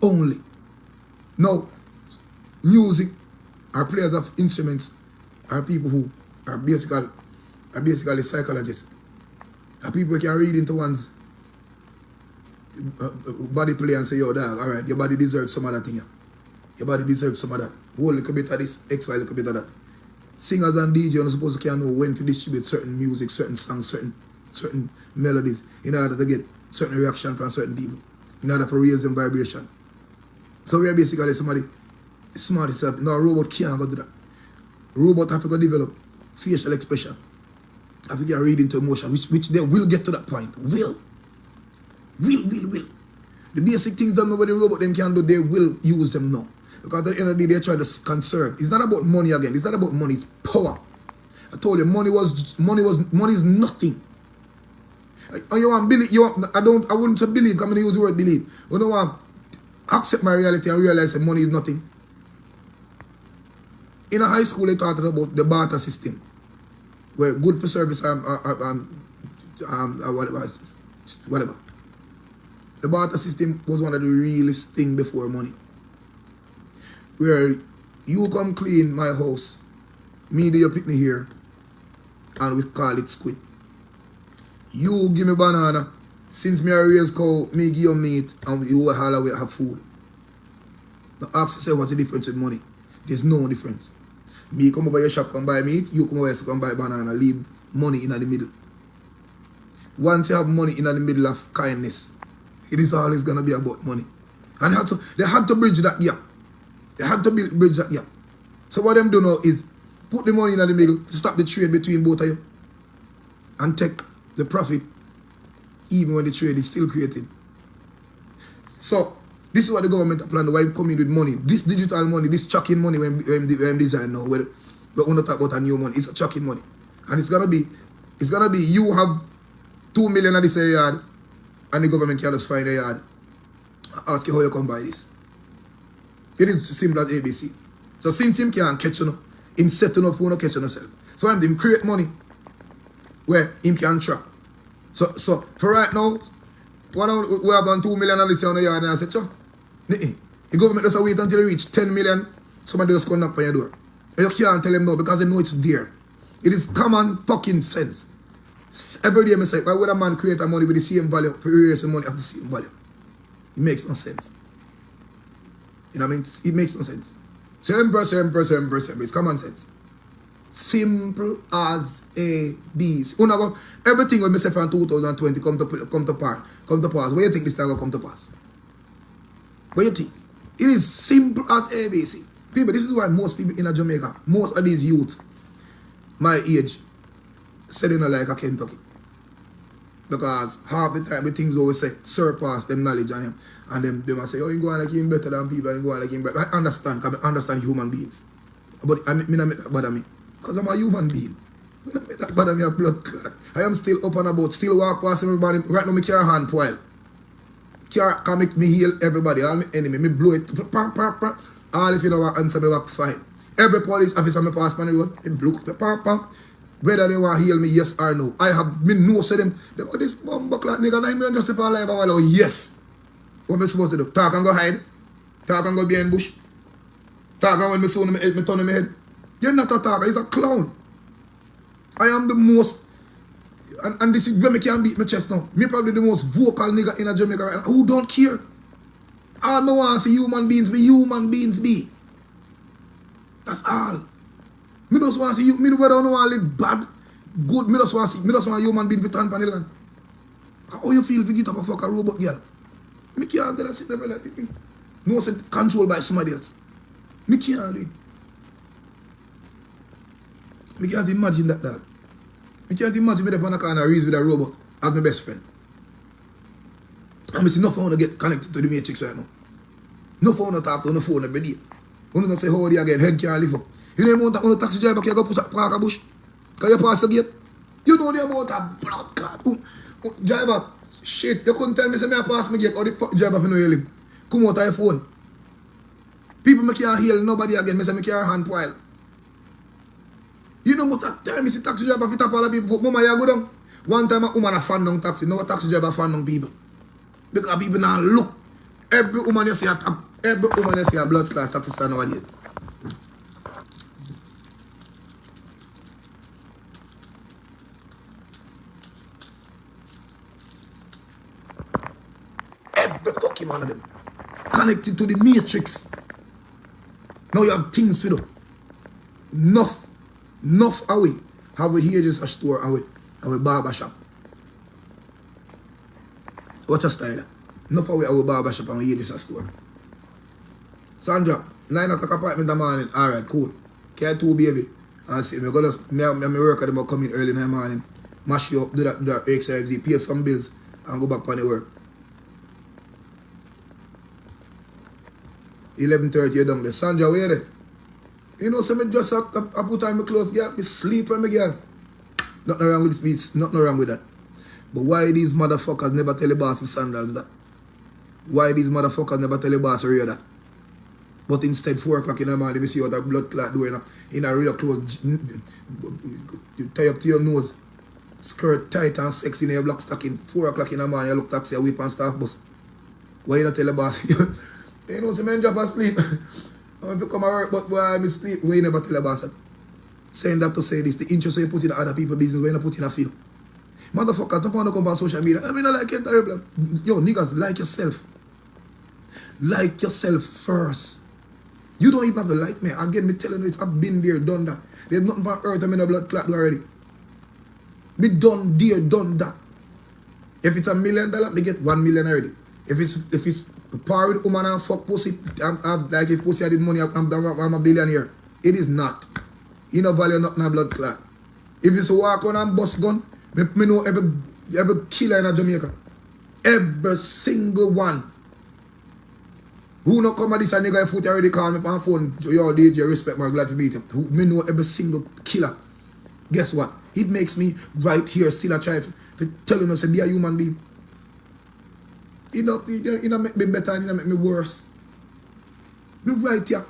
Only. Now, music are players of instruments are people who are basically psychologists. Are people who can read into one's body play and say, yo, dog, alright, your body deserves some of that thing. Yeah. Your body deserves some of that. Whole little bit of this, X, Y, little bit of that. Singers and DJs are supposed to can know when to distribute certain music, certain songs, certain melodies in order to get certain reaction from certain people, in order to raise them vibration. So we are basically somebody smart itself. No, a robot can't go do that. Robot have to go develop facial expression. Have to get read into emotion, which they will get to that point. Will. The basic things that nobody robot them can do, they will use them now. Because at the end of the day, they try to conserve. It's not about money again. It's not about money. It's power. I told you, money is nothing. You want believe? I wouldn't say believe. I'm gonna use the word believe. You don't want accept my reality and realize that money is nothing. In a high school, they taught about the barter system, where good for service whatever. The barter system was one of the realest things before money. Where you come clean my house, me do you pick me here, and we call it squid. You give me banana, since me a raise cow, me give you meat, and you will haul away have food. Now ask yourself what's the difference with money. There's no difference. Me come over your shop, come buy meat, you come over here, come buy banana, leave money in the middle. Once you have money in the middle of kindness, it is always going to be about money. And they had to bridge that gap. They had to bridge that gap. So what them do now is put the money in the middle, stop the trade between both of you, and take the profit even when the trade is still created. So this is what the government plan. Why come in with money? This digital money, this chucking money when design now, where we want to talk about a new money, it's a chucking money. And it's gonna be you have 2 million at this yard, and the government can just find a yard. Ask you how you come by this. It is simple as ABC. So since him can't catch you, him setting up for no catch yourself. So him create money where him can trap. So for right now, we have done 2 million at this on the yard, and I said, sure. The government doesn't wait until you reach 10 million, somebody just come knock on your door. And you can't tell them no because they know it's there. It is common fucking sense. Every day I say, why would a man create a money with the same value for erasing money of the same value? It makes no sense. You know what I mean? It makes no sense. Same person. It's common sense. Simple as A, B. Everything when I say from 2020 come to pass. Where do you think this thing will come to pass? What do you think? It is simple as ABC. People, this is why most people in Jamaica, most of these youths, my age, selling like a Kentucky. Because half the time the things always say surpass them knowledge on him. And them must say, oh, you go on like him better than people, and you go on like him better. I understand, because I understand human beings. But I don't make that bother me. Because I'm a human being. I don't make that bother me a blood clot. I am still up and about, still walk past everybody. Right now, I carry a hand poil. Car can make me heal everybody, all my enemy. Me blow it. All if you don't answer me back, fine. Every police officer me pass on the road, me blow up. Whether they want to heal me, yes or no. I have me no say them this bumbuck like nigga, I'm just step alive a while. Oh, yes. What am I supposed to do? Talk and go hide? Talk and go behind bush. Talk and when me soon me turn in my head. You're not a talker, he's a clown. I am the most, and this is where me can beat my chest now. Me probably the most vocal nigga in Jamaica right now. Who don't care? All I want to see human beings be human beings be. That's all. Me just want to see you, me don't want to live bad, good. Me just want human beings be turn on the land. How you feel if you get up a fuck a robot girl? Me can't do that shit never like it. No, say controlled by somebody else. Me can't do it. Me can't imagine that dog. Me can't imagine me there on a corner raised with a robot as my best friend. And I see no phone to get connected to the matrix right now. No phone to talk to, no phone every day. You don't say how they again, head can't live up. You know the amount of taxi driver can go put a park a bush? Can you pass the gate? You know the amount of blood clot. Driver, shit, you couldn't tell me say me pass my gate or the fuck driver if you know you live. Come out of your phone. People me can't heal nobody again, me say me carry hand while. You know what time is the taxi driver fit up all the people. Mama, you go down. One time a woman a fan down taxi, now a taxi driver fan down people. Because people now look. Every woman you see a blood clot taxi stand nowadays. Every fucking one of them. Connected to the matrix. Now you have things to do. Enough away. Have we here just a store away. Have a barber shop. What's a style? Enough away our barber shop and we here just a store. Sandra, 9 o'clock appointment in the morning. Alright, cool. Care 2 baby. And see, me work at them come in early in the morning. Mash you up, do that exercise, pay some bills and go back on the work. 11:30 you done there. Sandra, where there? You know, so me just I put on my clothes, girl. Me sleep on me, girl. Nothing wrong with this, nothing wrong with that. But why these motherfuckers never tell the boss with sandals that? Why these motherfuckers never tell the boss real that? But instead, 4 o'clock in the morning, you see what that blood clot doing in a real clothes. You tie up to your nose. Skirt tight and sexy in your black stocking. 4 o'clock in the morning, you look taxi, you whip and staff bus. Why you not tell the boss? You know, some men drop asleep. I want to come and work, but boy, I'm sleep. Why you never tell the boss that? Saying that to say this, the interest you put in other people's business, why you not put in a field? Motherfuckers, don't want to come on social media. I mean, I like it terrible. Yo, niggas, like yourself. Like yourself first. You don't even have to like me. Again, me telling you, I've been there, done that. There's nothing on earth I'm in a blood clot already. Me done there, done that. If it's $1 million, me get 1 million already. If it's par with woman and fuck pussy, like if pussy I did money, I'm a billionaire. It is not. You know value nothing a blood clot. If it's a walk on and bust gun, me know every killer in Jamaica. Every single one. Who not come at this and nigga foot already call me on phone, yo DJ, respect my glad to meet you. Me know every single killer. Guess what? It makes me right here still a try to tell you say be a human being. It don't make me better and it don't make me worse. Be right here.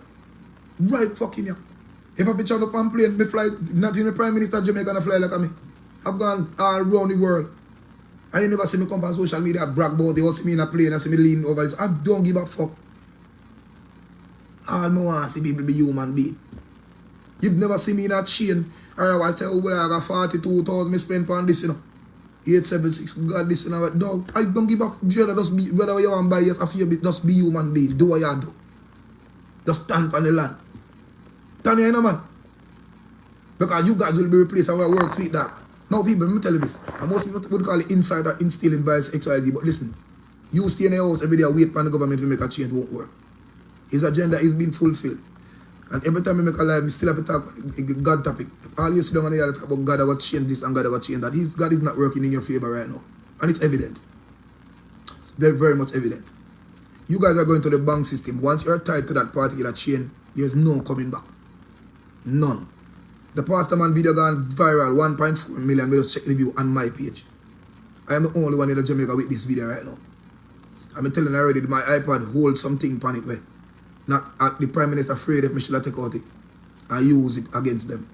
Right fucking here. If I be travel on plane, me fly, not in the Prime Minister of Jamaica gonna fly like me. I've gone all around the world. And you never see me come on social media brag about it, or see me in a plane and see me lean over this. I don't give a fuck. All I want to see people be human being. You've never seen me in a chain. Or I say, oh, well, I got 42,000 me spend on this, you know. 876, God, this, you know. No, I don't give a fuck. Whether you want to buy yes, a few bit, just be human being. Do what you do. Just stand on the land. Stand here, you know, man. Because you guys will be replaced and will work feet that. Now, people, let me tell you this. And most people would call it insider instilling bias XYZ. But listen, you stay in the house every day, wait for the government to make a change, won't work. His agenda is being fulfilled. And every time I make a live, I still have to talk about God topic. All you sit down and you talk about God, I will change this and God, I will change that. God is not working in your favor right now. And it's evident. It's very, very much evident. You guys are going to the bank system. Once you're tied to that particular chain, there's no coming back. None. The Pastor Man video gone viral, 1.4 million. We just check the view on my page. I am the only one in Jamaica with this video right now. I'm telling you already, my iPad holds something on it where not the Prime Minister afraid if Michelle take out it and use it against them.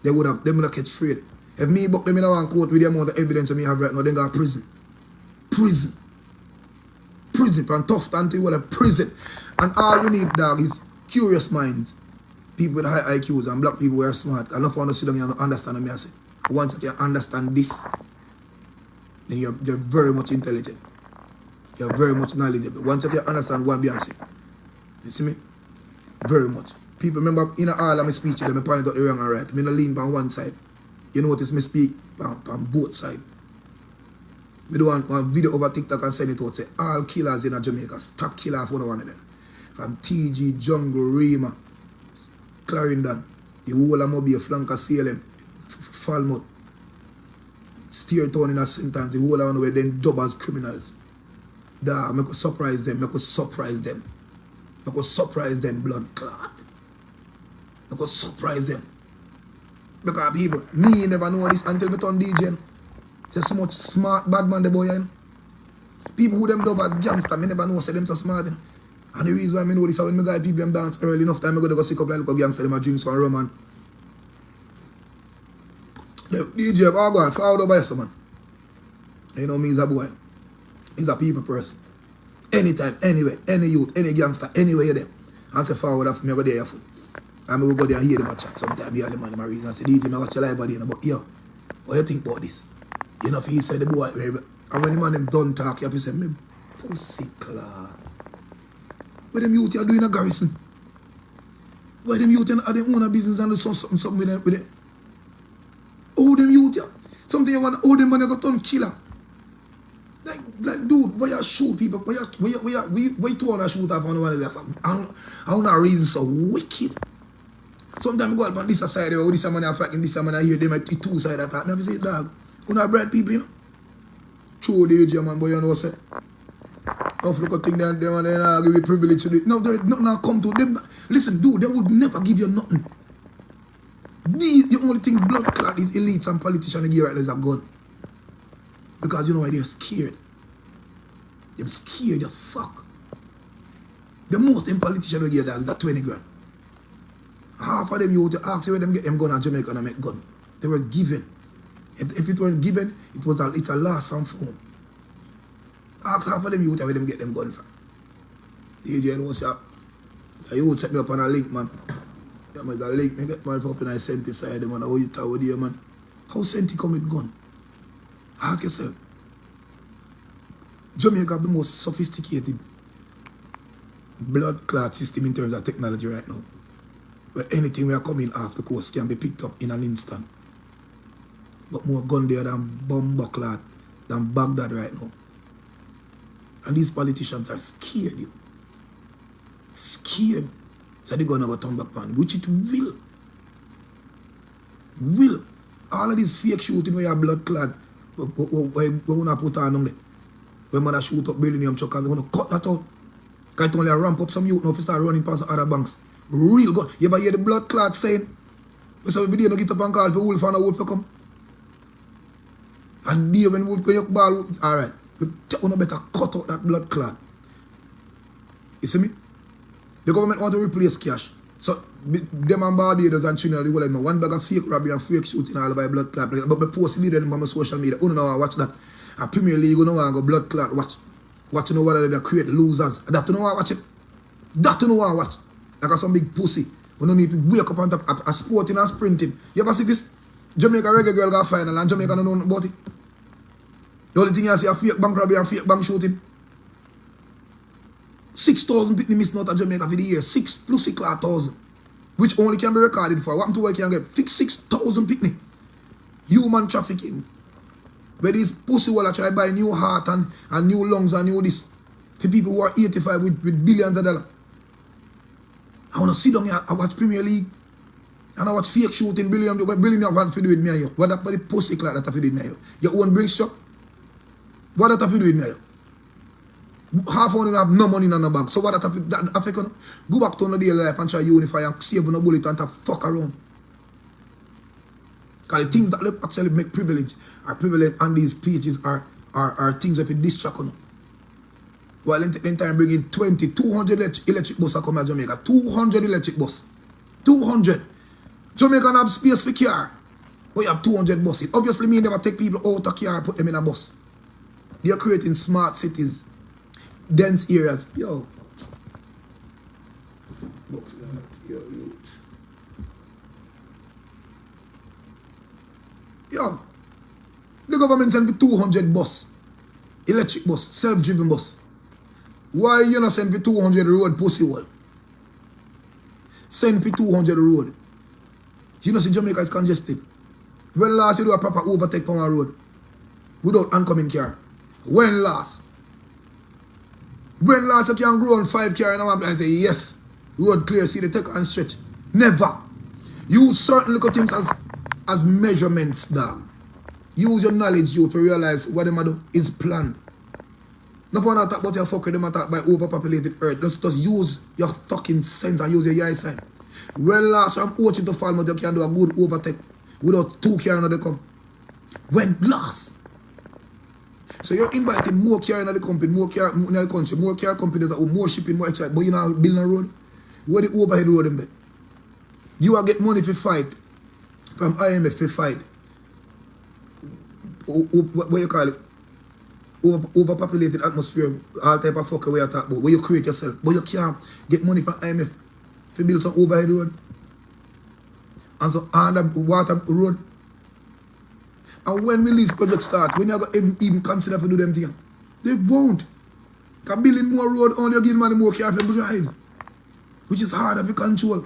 They would have catch afraid. If me book them in one court with the amount of evidence that me have right now, they go to prison. Prison. prison, from tough until you want a prison. And all we need, dog, is curious minds. People with high IQs and black people who are smart. Enough want to sit down and understand what I say. Once you understand this, then you're very much intelligent. You're very much knowledgeable. Once you understand what I say. You see me? Very much. People remember in all of my speech, I point out the wrong and right. I lean on one side. You notice me speak on both sides. I do one video over TikTok and send it out. Say all killers in Jamaica. Stop killer for one of them. From TG, Jungle, Rima, Clarendon, the whole of Mobile, Flanker, CLM, Falmouth, Steertown in a sentence, the whole of where then dub as criminals. Da, I could surprise them, I could surprise them. I could surprise them, blood clot. I could surprise them. Because people, me never know this until me turn DJ. There's so much smart bad man the boy in. People who them dub as gangster, me never know say them so smart. And the reason why I know this is when I guy people them dance early enough time I go sick up like a gangster, them a drink some rum and the DJ all go and forward over here, man. You know me is a boy. He's a people person. Anytime, anywhere, any youth, any gangster, anywhere you there. And say forward after me I go there foot. And I will go there and hear them a chat sometime. Hear them and my reason. I say, DJ, I watch your live body. But yo, what you think about this? You know if he said the boy, and when the man them done talk, you have to say, me pussy clot. What them youth are doing a garrison? Why them youth are they own a business and do something with it? Oh, them youth are. Something you want, oh, them man got turn killer. Like, dude, why you shoot people? Why you two wanna shoot up on one of them? I don't know reason so wicked. Sometimes I go up on this side, where this man are fighting, this man are here, they might two side attack. Never say, dog, you know bread people, you know? True the age, man, boy, you know what I say? Of look at thing them and then give you privilege to do it. No, there is nothing come to them. Listen, dude, they would never give you nothing. The only thing blood clot is elites and politicians give right now is a gun. Because you know why they're scared. They're scared, they're fuck. The most in politicians will give that is that 20 grand. Half of them you to ask you where them get them gun in Jamaica and make gun. They were given. If it weren't given, it's a loss and phone. Ask half of them youth where them get them gun from. DJ knows that. You would set me up on a link, man. Yeah, man, a link, me get man up and I sent it side them, man. How you talk with you, man? How sent he come with gun? Ask yourself. Jamaica have the most sophisticated blood clot system in terms of technology right now. Where anything we are coming off the coast can be picked up in an instant. But more gun there than bomb clot than Baghdad right now. And these politicians are scared, you. Scared. So they're gonna go turn back on, which it will. Will. All of these fake shooting where you have blood clot, we wanna put on there. When man shoot up Millennium truck and they wanna cut that out. Because it only ramp up some youth now if you start running past other banks. Real gun. You ever hear the blood clot saying? So if you don't get up and call for Wolf and a Wolf to come. And there when Wolf you ball, alright. You better cut out that blood clot. You see me? The government want to replace cash. So them and Barbados and Trinidad, they will like one bag of fake robbery and fake shooting all by blood clot. But I post it on my social media. You know watch that. A Premier League, you know go blood clot watch. Watch you know what they create losers. That you know watch it. That you know watch. Like some big pussy. You don't need to wake up on top at sporting and sprinting. You ever see this? Jamaica reggae girl got final and Jamaica don't know about it. The only thing you see a fake bank robbery and fake bank shooting. 6,000 people missing out of Jamaica for the year. 6 plus 6,000. Which only can be recorded for. What to work can get? Fix 6,000 people. Human trafficking. Where these pussy will try to buy new heart and new lungs and new this. For people who are 85 with billions of dollars. I want to sit down here and watch Premier League. And I watch fake shooting, billion of what to do with me and you. What that the pussy clock that have to do with me and you. Your own bricks shop. What that have to do with me and you. Half of them have no money in the bank. So what that affect you? Go back to another daily life and try to unify and save on a bullet and fuck around. Because the things that actually make privilege are prevalent on these pages are things that we distract on. Well, in time bringing 200 electric buses come to Jamaica. 200 electric bus. 200. Jamaica have space for car. But you have 200 buses. Obviously, me never take people out of car and put them in a bus. They are creating smart cities. dense areas. Yo. Box man, yo, youth. Yo. The government send me 200 bus. Electric bus, self-driven bus. Why you not send me 200 road pussy hole? Send me 200 road. You know see Jamaica is congested. When last you do a proper overtake on our road without oncoming car? When last? When last you can grow on 5 car in a map and say yes, road clear, see the take and stretch? Never. Use certain little things as measurements, dog. Use your knowledge, you, to realize what them do is planned. Not want to talk about your fucker, them talk by overpopulated earth. Just use your fucking sense and use your eyesight. When last I'm watching to fall, you can do a good overtake without 2 car in the come. When last? So you're inviting more car in the company, more car in the country, more car companies, more shipping, more extra, but you know building a road. Where the overhead road them there? You will get money for fight from IMF for fight. What you call it? Overpopulated atmosphere, all type of fucker where you talk about, where you create yourself, but you can't get money from IMF to build some overhead road and some under water road. And when will these projects start? When you going to even consider to do them things? They won't. Because building more road, only you give money more car to drive, which is harder to control.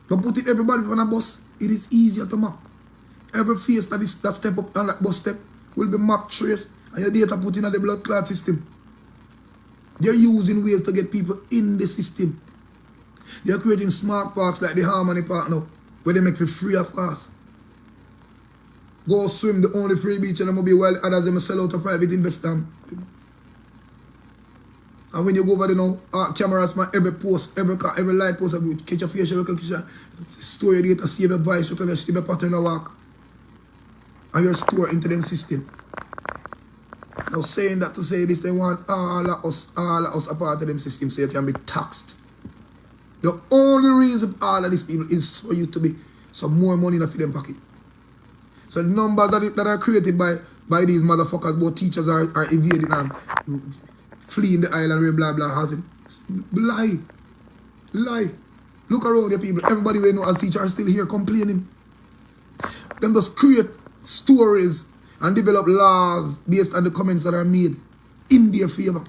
But putting everybody on a bus, it is easier to map. Every face that step up on that bus step will be map traced and your data put in the blood clot system. They're using ways to get people in the system. They're creating smart parks like the Harmony Park now, where they make it free of cost. Go swim the only free beach and I'm going to be while others them sell out to private investors. And when you go over there now, cameras man, every post, every car, every light post, catch a facial recognition, store your data, save your voice, recognition, save your pattern of walk. And you're stored into them system. Now saying that to say this, they want all of us a part of them system so you can be taxed. The only reason for all of this people is for you to be some more money in a them pocket. So the numbers that are created by these motherfuckers, both teachers are evading and fleeing the island where blah blah has it. Lie. Lie. Look around your people. Everybody we know as teachers are still here complaining. Them just create stories and develop laws based on the comments that are made in their favor.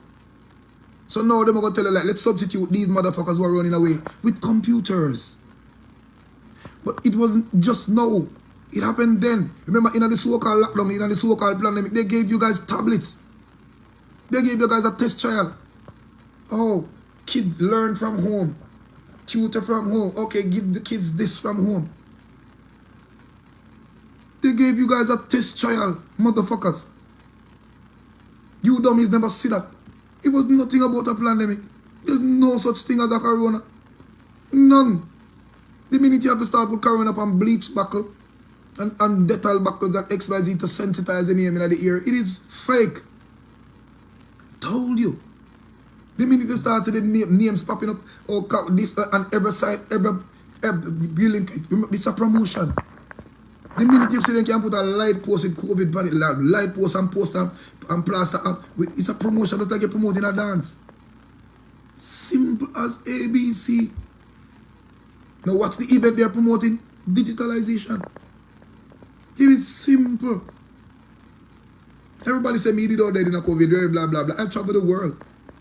So now they're going to tell you, like, let's substitute these motherfuckers who are running away with computers. But it wasn't just now. It happened then. Remember, in the so-called lockdown, in the so-called pandemic, they gave you guys tablets. They gave you guys a test trial. Oh, kids learn from home. Tutor from home. Okay, give the kids this from home. They gave you guys a test trial, motherfuckers. You dummies never see that. It was nothing about a pandemic. There's no such thing as a corona. None. The minute you have to start with corona up and bleach buckle and Dettol buckles and XYZ to sensitize the name in the ear, it is fake. Told you. The minute you start seeing the names popping up, oh, this on every side, every building, this is a promotion. The minute you see they can put a light post in COVID on it, light post and poster and plaster up, it's a promotion, just like you're promoting a dance. Simple as ABC. Now what's the event they're promoting? Digitalization. It is simple. Everybody say me did all that in a COVID, blah blah blah. I travel the world.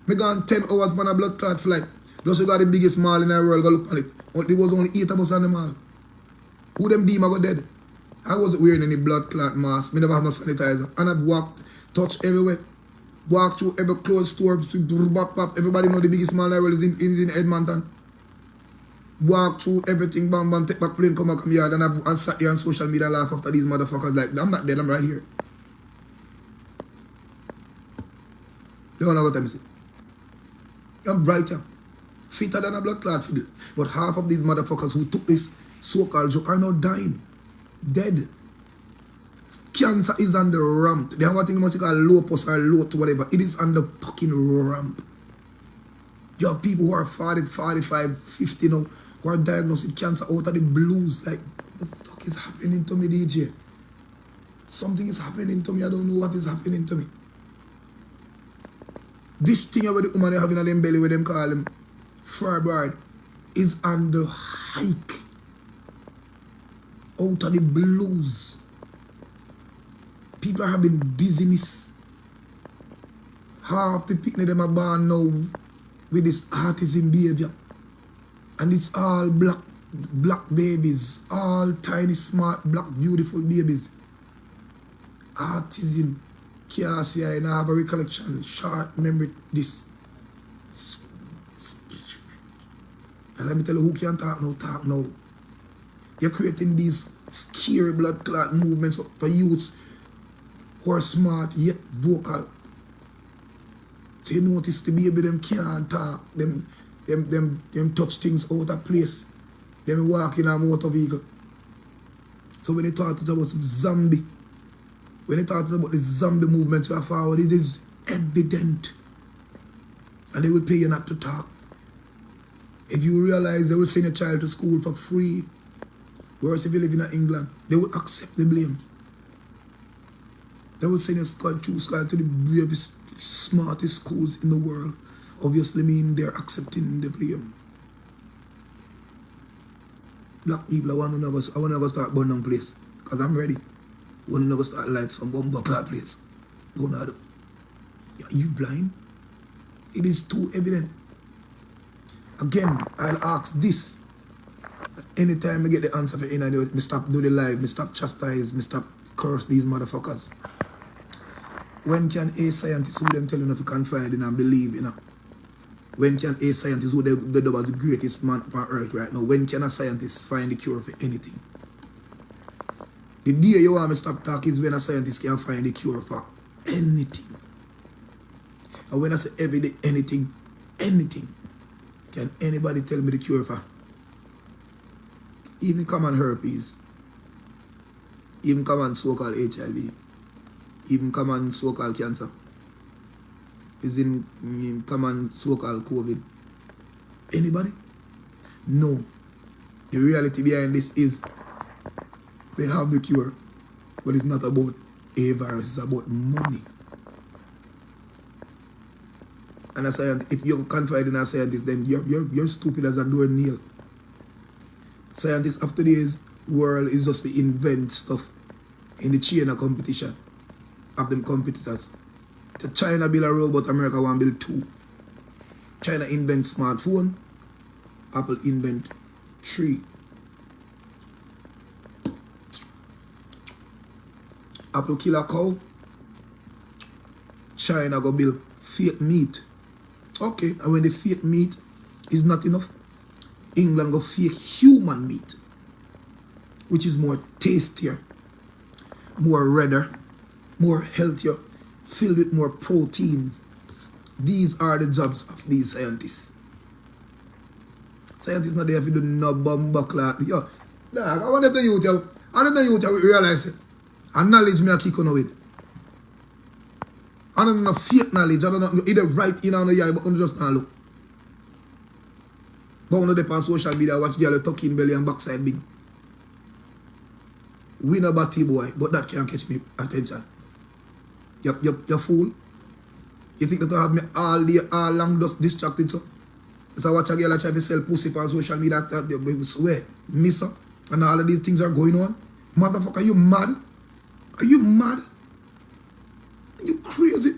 I gone 10 hours on a blood clot flight. Just so got the biggest mall in the world, go look at it. There was only 8 of us on the mall. Who them beam I got dead? I wasn't wearing any blood clot mask. I never had no sanitizer. And I've walked, touched everywhere. Walked through every closed store. Everybody know the biggest mall in the world is in Edmonton. Walked through everything, bam bam, take back plane, come back from yard, and I sat there on social media and laugh after these motherfuckers like, I'm not dead, I'm right here. You don't know what I'm saying? I'm brighter, fitter than a blood clot fiddle. But half of these motherfuckers who took this so-called joke are now dying. Dead. Cancer is on the ramp. They have a thing much called low pulse or low to whatever. It is on the fucking ramp. You have people who are 40, 45, 50 now who are diagnosed with cancer out of the blues. Like, what the fuck is happening to me, DJ? Something is happening to me. I don't know what is happening to me. This thing about the woman they having in them belly when them call them fibroid is on the hike. Out of the blues. People are having dizziness. Half the picnic them are born now with this autism behavior. And it's all black babies. All tiny, smart, black, beautiful babies. Autism. Can't see I have a recollection. Short memory. This. As I tell you, who can talk now. You're creating these scary blood clot movements for youths who are smart yet vocal. So you notice the baby them can't talk. Them touch things out of place. Them walk in a motor vehicle. So when they talk it's about some zombie, when they talk about the zombie movements we are forward, it is evident. And they will pay you not to talk. If you realize they will send your child to school for free, whereas if you live in England, they will accept the blame. They will send your child to the bravest, smartest schools in the world. Obviously mean they're accepting the blame. Black people, I want to go start burning down place. Because I'm ready. I want to go start light some bomb buckler place. Don't know. Are you blind? It is too evident. Again, I'll ask this. Anytime I get the answer for any of it, me stop do the live, me stop chastise, me stop curse these motherfuckers. When can a scientist who them tell you not to confide in and believe in? When can a scientist who they was the greatest man on earth right now, when can a scientist find the cure for anything? The day you want me stop talking is when a scientist can find the cure for anything. And when I say every day, anything, can anybody tell me the cure for? Even common herpes, even common so-called HIV, even common so-called cancer, is in common so-called COVID. Anybody? No. The reality behind this is they have the cure, but it's not about a virus, it's about money. And a scientist, if you confide in a scientist, then you're stupid as a doornail. Scientists of today's world is just to invent stuff in the chain of competition of them competitors. So China build a robot, America want build two. China invent smartphone, Apple invent 3. Apple kill a cow, China go build fake meat. Okay, and when the fake meat is not enough, England go fake human meat, which is more tastier, more redder, more healthier, filled with more proteins. These are the jobs of these scientists. Scientists not there if you do no bomb buckler. Yo, dog, I want to tell you, realize it. And knowledge me a kick on with. I don't know fake knowledge. I don't know either right in or no but I just not look. But on the on social media, watch girl tuck in belly and backside big. We no batty boy, but that can't catch me attention. You fool. You think that I have me all day, all long just distracted so? As I watch a girl try to sell pussy on social media, that swear, miss her, and all of these things are going on. Motherfucker, are you mad? Are you mad? Are you crazy?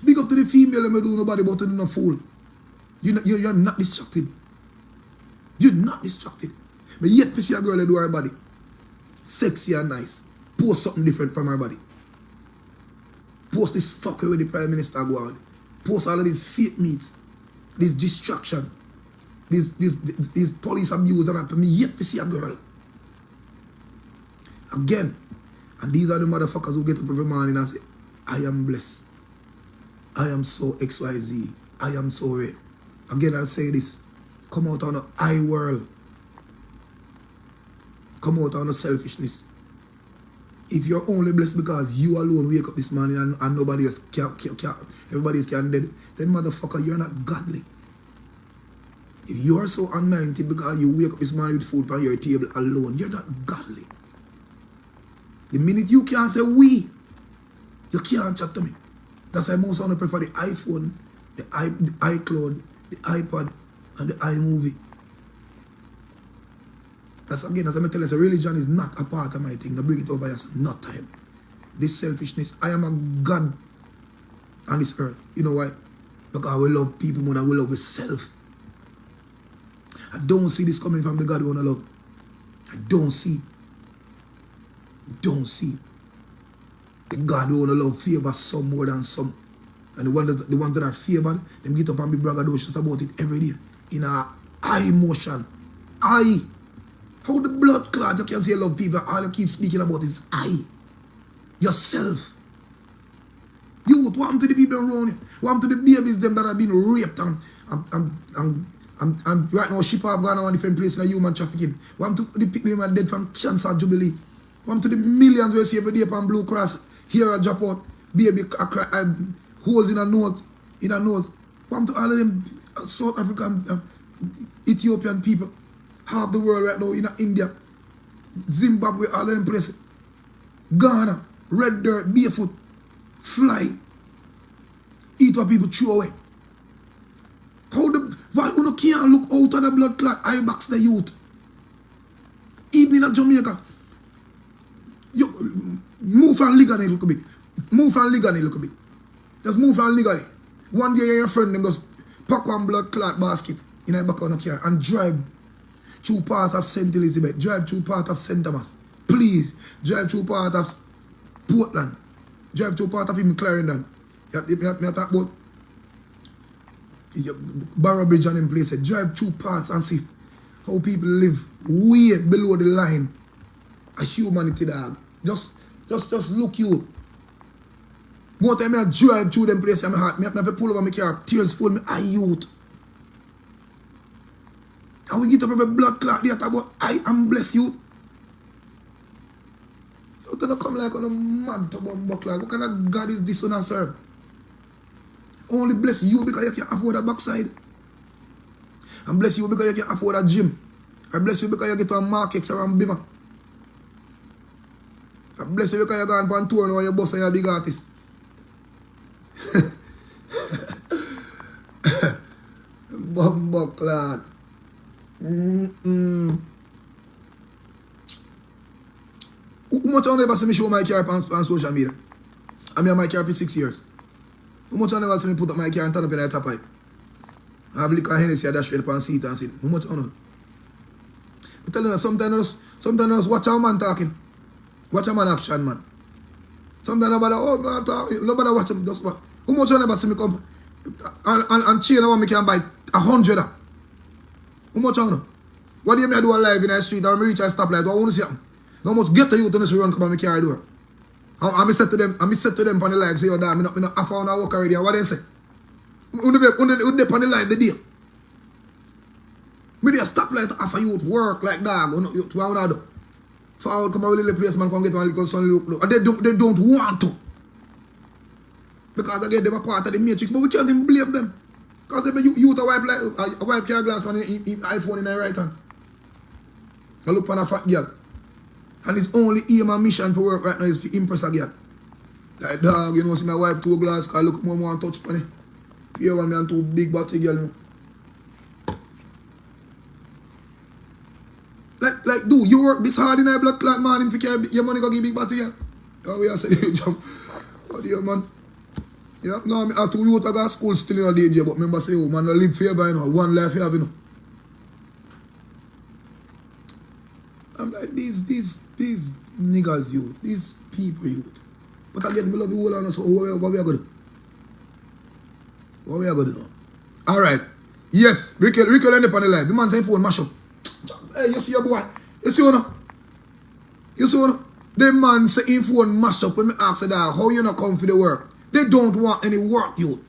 Big up to the female and me do nobody but you're not fool. You're not distracted. You're not distracted. But yet to see a girl do her body sexy and nice. Post something different from her body. Post this fucker with the Prime Minister go on. Post all of these fake meats. This distraction. This police abuse and that. Me yet to see a girl. Again. And these are the motherfuckers who get up every morning and say, I am blessed. I am so XYZ. I am so rare. Again, I'll say this. Come out on the I world. Come out on the selfishness. If you're only blessed because you alone wake up this morning and nobody else everybody else can dead, then motherfucker, you're not godly. If you're so anointed because you wake up this morning with food on your table alone, you're not godly. The minute you can't say we, you can't chat to me. That's why most of them prefer the iPhone, the iCloud, the iPad, and the iMovie. That's again, as I'm telling you, so religion is not a part of my thing. They bring it over here, so not time. This selfishness, I am a God on this earth. You know why? Because we love people more than we love ourselves. I don't see this coming from the God we want to love. I don't see it. Don't see it. The God we want to love favors some more than some. And the ones that are favored, them get up and be braggadocious about it every day. In a high motion. I. How the blood clot you can say love people, all you keep speaking about is I. Yourself. You, what happened to the people around you? What happened to the babies them that have been raped and right now ship have gone on different places in human trafficking? What happened to the people that are dead from cancer jubilee? What happened to the millions we see every day from Blue Cross? Here a drop out, baby holes in a nose. What happened to all of them South African, Ethiopian people? Half the world right now in India, Zimbabwe, all of them places. Ghana, red dirt, barefoot, fly, eat what people throw away. Why you can't look out of the blood clot eye box the youth? Even in Jamaica, you move from legally a little bit. Move from legally a little bit. Just move from legally. One day your friend them just pack one blood clot basket in a back on a car and drive through part of St. Elizabeth, drive through part of St. Thomas. Please, drive through part of Portland. Drive through part of even Clarendon. You talk about Barrow Bridge and them places. Drive through parts and see how people live way below the line of humanity, dog. Just look you. One time I drive through them places and my heart, I have to pull over my car, tears full me, I youth. And we get up with a blood clot there about I am blessed you. You don't come like on a mad to bumbuck like what kind of God is this one and serve? Only bless you because you can afford a backside. And bless you because you can afford a gym. I bless you because you get to a market around Bima. I bless you because you go on tour now and you boss and you're a big artist. Bumbuck lad. How much I never see me show my car on social media? I mean, my car for 6 years. How much I never see me put up my car and turn up in a top pipe? I have liquor Hennessy, I dash straight up and seat and sit. How much I know? I'm telling you, sometimes I just watch a man talking. Watch a man action, man. Sometimes nobody, man talking. Nobody watch him, just watch. How much I never see me come and chain a one me can buy 100. How much I know? What do you mean I do a live in the street and I reach a stoplight? What I want to see happen? How much get to you to this run come and make your door? I said to them on the live, say, yo, damn, I'm not half an hour walk already. What they say? When they on the live, the day. Maybe a stoplight half a youth work like dog. What I do? Forward come a little place, man, come get one little son look. And they don't want to. Because again, they were part of the matrix, but we can't even blame them. Because if you a wipe car glass on your iPhone in the right hand. I look on a fat girl. And his only aim and mission for work right now is to impress a girl. Like dog, you know, see my wipe 2 glass, because I look more and touch money. Here one me and 2 big body girl. You know. Like do you work this hard in a blood clot man if you can't your money go give big body girl? Oh we are saying jump. Oh dear man. Yeah, no, I two youth I got school still in a DJ, but remember say, oh man, I live here by now, one life you have, you know. I'm like, these niggas youth, these people youth. But again, we love you all on us, so what we are going to do? What we are going to do now? Alright, yes, Ricky end up on the line. The man saying phone mash up. Hey, you see your boy? You see no? You see no? The man saying phone mash up when me ask that, how you not come for the work? They don't want any work, youth.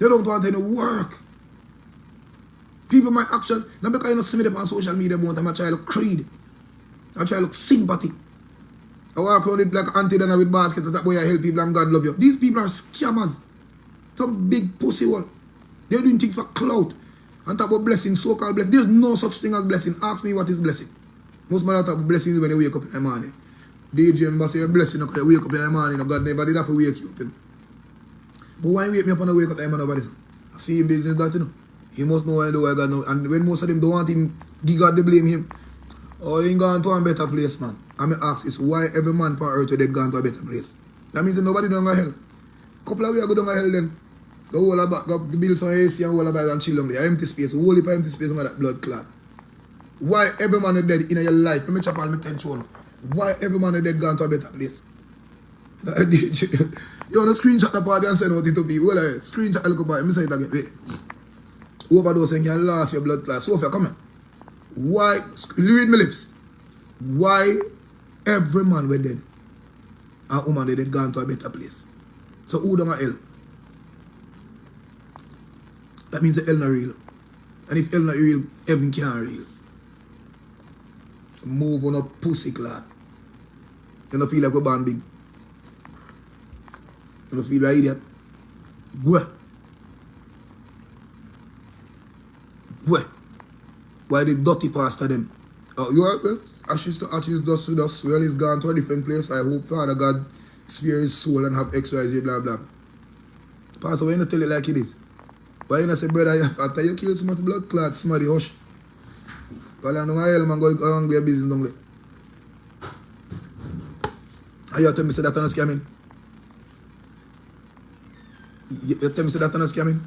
They don't want any work. People might actually, not because you don't see me on social media, but I'm trying to look creed. I'm trying to look sympathy. I walk around it like auntie Dana with basket, that boy I help people and God love you. These people are scammers. Some big pussy one. They're doing things for clout. And talk about blessing, so-called blessing. There's no such thing as blessing. Ask me what is blessing. Most men talk about blessings when they wake up in the morning. DJ and say you're blessed, you wake up in the morning, God never did have to wake you up. But why wake me up on the wake up time and nobody? I see him business that, you know. He must know what I do, I got know. And when most of them don't want him, give God the blame him. Oh, he ain't gone to a better place, man. I mean, ask is why every man on earth they gone to a better place. That means that nobody down to hell. Couple of years go down to hell then. Go all about, go build some AC and all about and chill on there. Empty space, whole heap of empty space on that blood clot. Why every man is dead in your life? Let me chop all my 10 children. Why every man is dead gone to a better place? You want to screenshot the party and send out it to people. Well, screenshot the look about it. Let me say it again. Wait. Overdose and can laugh your blood clot. Sophia, come here. Why, read my lips. Why every man were dead and woman they dead gone to a better place? So who don't hell? That means the hell not real. And if hell not real, heaven can't real. Move on a pussy clot. You don't feel like we're born big. You don't feel like idiot. Go. Go. Why the dirty pastor them? Oh, you are well? Ashes dust, well, he's gone to a different place. I hope Father God spare his soul and have XYZ, blah, blah. Pastor, why you not tell it like it is? Why you not say, brother, after you kill so much blood clot, somebody hush? Because I know my hell, man, go on your business down there. And you tell me say that I'm not scamming? You tell me say that I'm not scamming?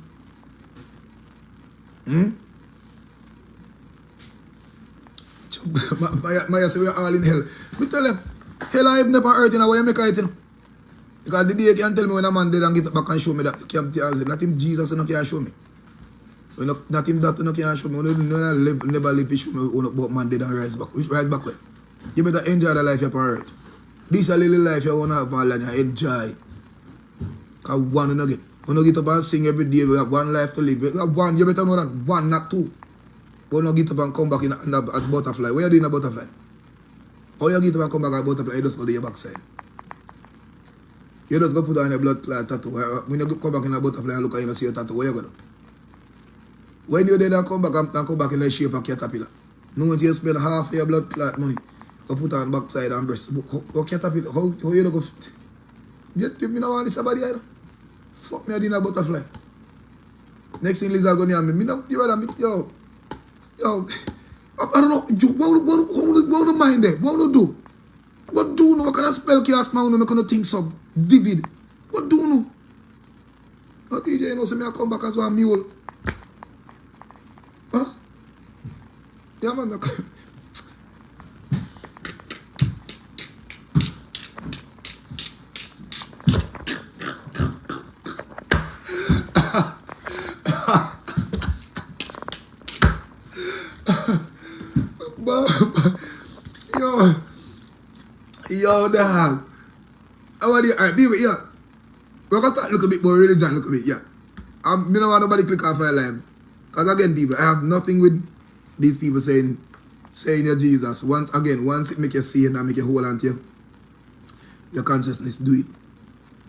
Maya say we are all in hell. Me tell them, hell and heaven upon earth, you know, why you make it, you know? Because the day you can tell me when a man dead and get back and show me that you can't tell me. Not him Jesus, you know, can't show me. Not him that, you know, can't show me. You never live to show me about man dead and rise back. Which rise back way? You better enjoy the life upon earth. This is a little life you want to have on land, you enjoy. Because one, you don't get up and sing every day, we have one life to live. You have one, you better know that one, not two. You don't get up and come back at butterfly. What are you doing at butterfly? How you get up and come back at butterfly, you just go to your backside. You just go put on your blood clot tattoo. When you come back in a butterfly and look at you and see your tattoo, what you going to do? When you then come back in the shape of caterpillar. No one you spend half of your blood clot money. Go put on backside and breast. How caterpillar? How you don't go? You don't want this somebody either. Fuck me, I didn't a butterfly. Next thing Lisa going to me. Yo, I don't know. What do mind there? What do do? What do no? What kind of spell can I ask my own? I'm going to think so vivid. What do no? No DJ, you know, so I come back as a mule. Huh? Yeah, man. Yo, dog. How are you? Alright, be with you. We're going to talk a little bit about religion, look a bit, yeah. I don't want nobody click off my line. Because again, people, I have nothing with these people saying you're Jesus. Once it make you see it and make you hold on to your consciousness, do it.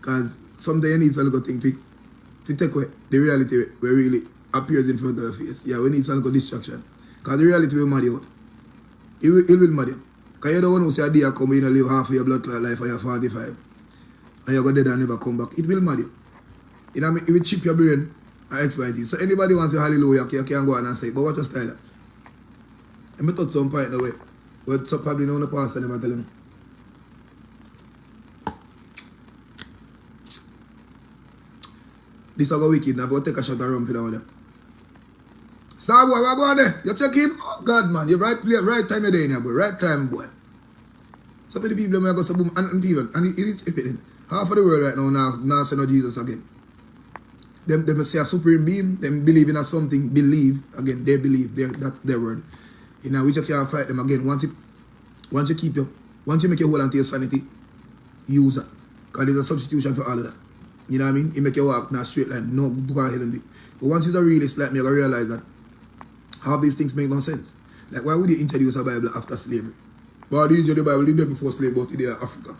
Because sometimes you need some little thing to take away the reality where really appears in front of your face. Yeah, we need some little distraction. Because the reality will mad you out. It will mad you. Because you're the one who say a day come, you live half of your blood clot life and you're 45. And you're going to dead and never come back. It will mad you. You know what I mean? It will chip your brain and XYZ. So anybody wants to say hallelujah, you can go on and say it. But watch your style. Let me touch some point in the way. But some probably know the pastor never tell him. This is a wicked now. Go take a shot of rum for that one. Star boy, what go on there? You check in? Oh God man, you right time you're there in here, boy. Right time, boy. So for the people that go so boom and people, and it is evident. Half of the world right now say no Jesus again. Them say a supreme being, them believe in a something, believe, again, they believe, that's their word. You know, we just can't fight them again. Once you make you hold on to your sanity, use it. Because there's a substitution for all of that. You know what I mean? You make you walk in a straight line, no, go ahead and do it. But once you're a realist like me, you're going to realize that how these things make no sense. Like, why would you introduce a Bible after slavery? Well, the Bible did there before slavery, but it did in Africa.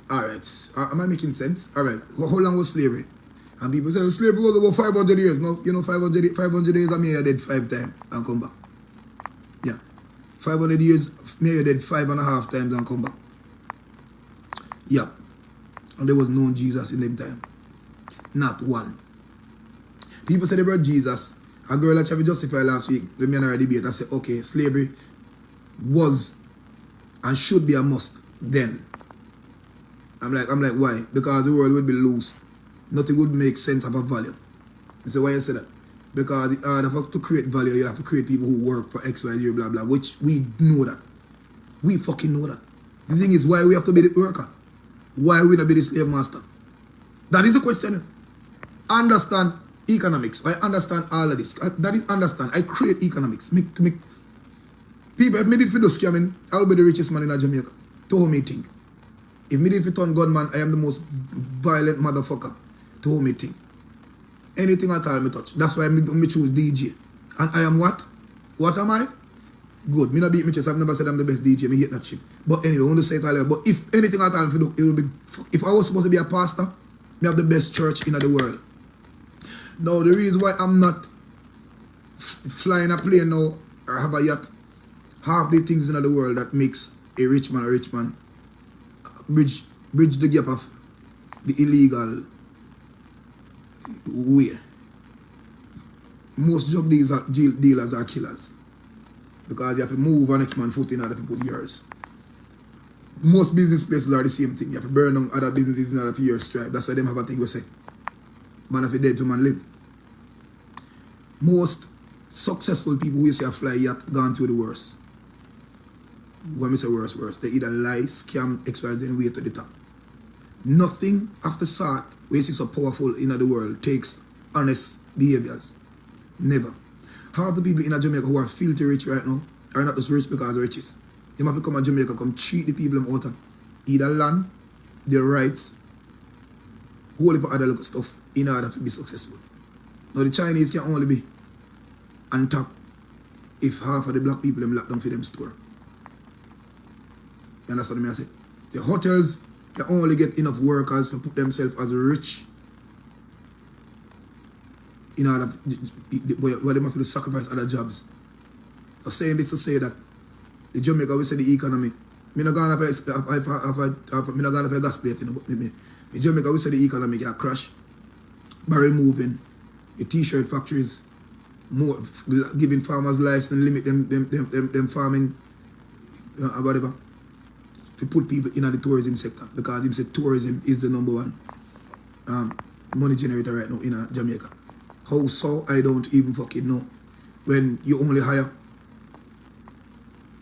Alright, am I making sense? Alright, how long was slavery? And people say, slavery was about 500 years. No, you know, 500 years, I mean, I did 5 times and come back. Yeah. 500 years, maybe dead 5.5 times and come back. Yep. And there was no Jesus in them time. Not one. People say they brought Jesus. A girl that Chavi justified last week, when me and her debate, I said, okay, slavery was and should be a must then. I'm like, why? Because the world would be loose. Nothing would make sense of a value. I say, why you say that? Because in order to create value, you have to create people who work for X, Y, Z, blah, blah, which we know that. We fucking know that. The thing is, why we have to be the worker? Why we not be the slave master? That is the question. I understand economics. I understand all of this. That is understand. I create economics. People, if me did for the scamming, I'll be the richest man in Jamaica. To whom me think. If me did for turn gunman, I am the most violent motherfucker. To whom me think. Anything at all me touch. That's why me choose DJ. And I am what? What am I? Good. Me not beat me chest. I've never said I'm the best DJ. Me hate that shit. But anyway, I want to say it earlier. But if anything at all, it will be. If I was supposed to be a pastor, me have the best church in the world. Now the reason why I'm not flying a plane now or have a yacht, half the things in the world that makes a rich man, bridge the gap of the illegal way. Most drug dealers are killers. Because you have to move on next man's foot in order to put yours. Most business places are the same thing. You have to burn down other businesses in order for your stripe. That's why them have a thing we say. Man, if you're dead, to man live. Most successful people who used to fly yacht gone through the worst. When we say worse, they either lie, scam, exploit, and way to the top. Nothing after sort, where you see so powerful in the world, takes honest behaviors. Never. Half the people in Jamaica who are filthy rich right now are not just rich because they're riches. They have to come to Jamaica, come cheat the people them out of either land, their rights, whole heap of other little stuff in order to be successful. Now the Chinese can only be on top if half of the black people them lock down for them store. You understand what I say? The hotels can only get enough workers to put themselves as rich in order where they have to sacrifice other jobs. I'm saying this to say that the Jamaica, we say the economy. I'm not going to pay gas plate, but in Jamaica, we say the economy can crash by removing the t-shirt factories, more giving farmers license, limit them farming, whatever, to put people in the tourism sector, because him say tourism is the #1 money generator right now in Jamaica. How so? I don't even fucking know. When you only hire,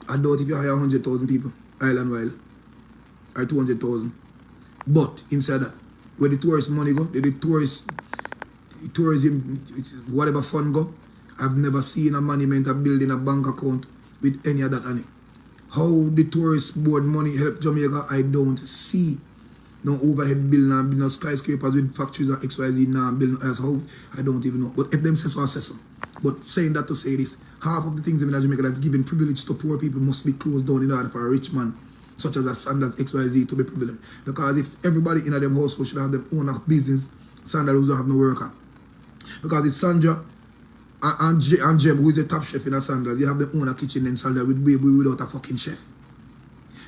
I doubt if you hire 100,000 people, island-wide, or 200,000. But him said that where the tourist money go, the tourism, whatever fund go, I've never seen a monument or building a bank account with any of that on it. How the tourist board money help Jamaica, I don't see. No overhead building, no skyscrapers with factories and XYZ now building as how, I don't even know. But if them say so, I say so. But saying that to say this, half of the things in Jamaica that's giving privilege to poor people must be closed down in order for a rich man, such as a Sandals XYZ, to be privileged. Because if everybody in them household should have them own a business, Sandals don't have no worker. Because if Sandra and Jem, who is the top chef in a Sandals, you have them own a kitchen in Sandals without a fucking chef.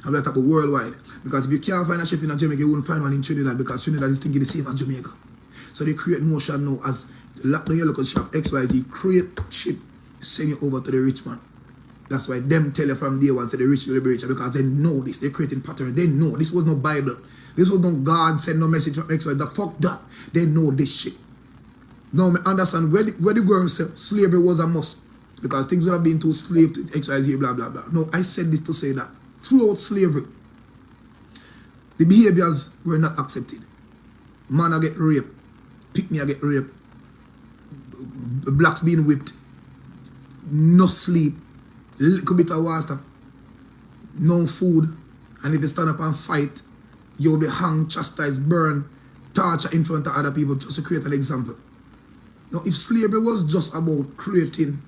And we're talking worldwide. Because if you can't find a chef in Jamaica, you won't find one in Trinidad, because Trinidad is thinking the same as Jamaica. So they create motion now as lock down your local shop, XYZ, create ship, send it over to the rich man. That's why them tell you from day one, say the rich will be richer, because they know this. They're creating patterns. They know. This was no Bible. This was no God send no message from XYZ. The fuck that. They know this shit. Now I understand where the girls say slavery was a must, because things would have been too slave to XYZ, blah, blah, blah. No, I said this to say that throughout slavery, the behaviors were not accepted. Man I get raped, pick me I get raped, blacks being whipped, no sleep, little bit of water, no food, and if you stand up and fight, you'll be hung, chastised, burned, tortured in front of other people just to create an example. Now, if slavery was just about creating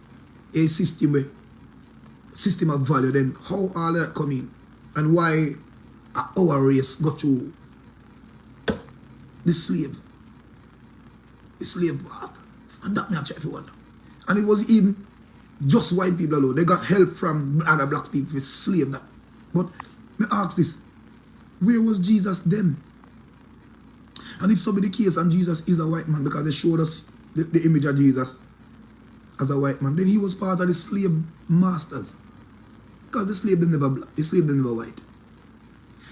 a system of value, then how all that come in? And why our race got to the slave part? And that me I try to wonder. And it was even Just white people alone. They got help from other black people to slave that. But me ask this, where was Jesus then? And if so be the case and Jesus is a white man because they showed us the image of Jesus as a white man, then he was part of the slave masters. Because the slave them never black, the slave them never white.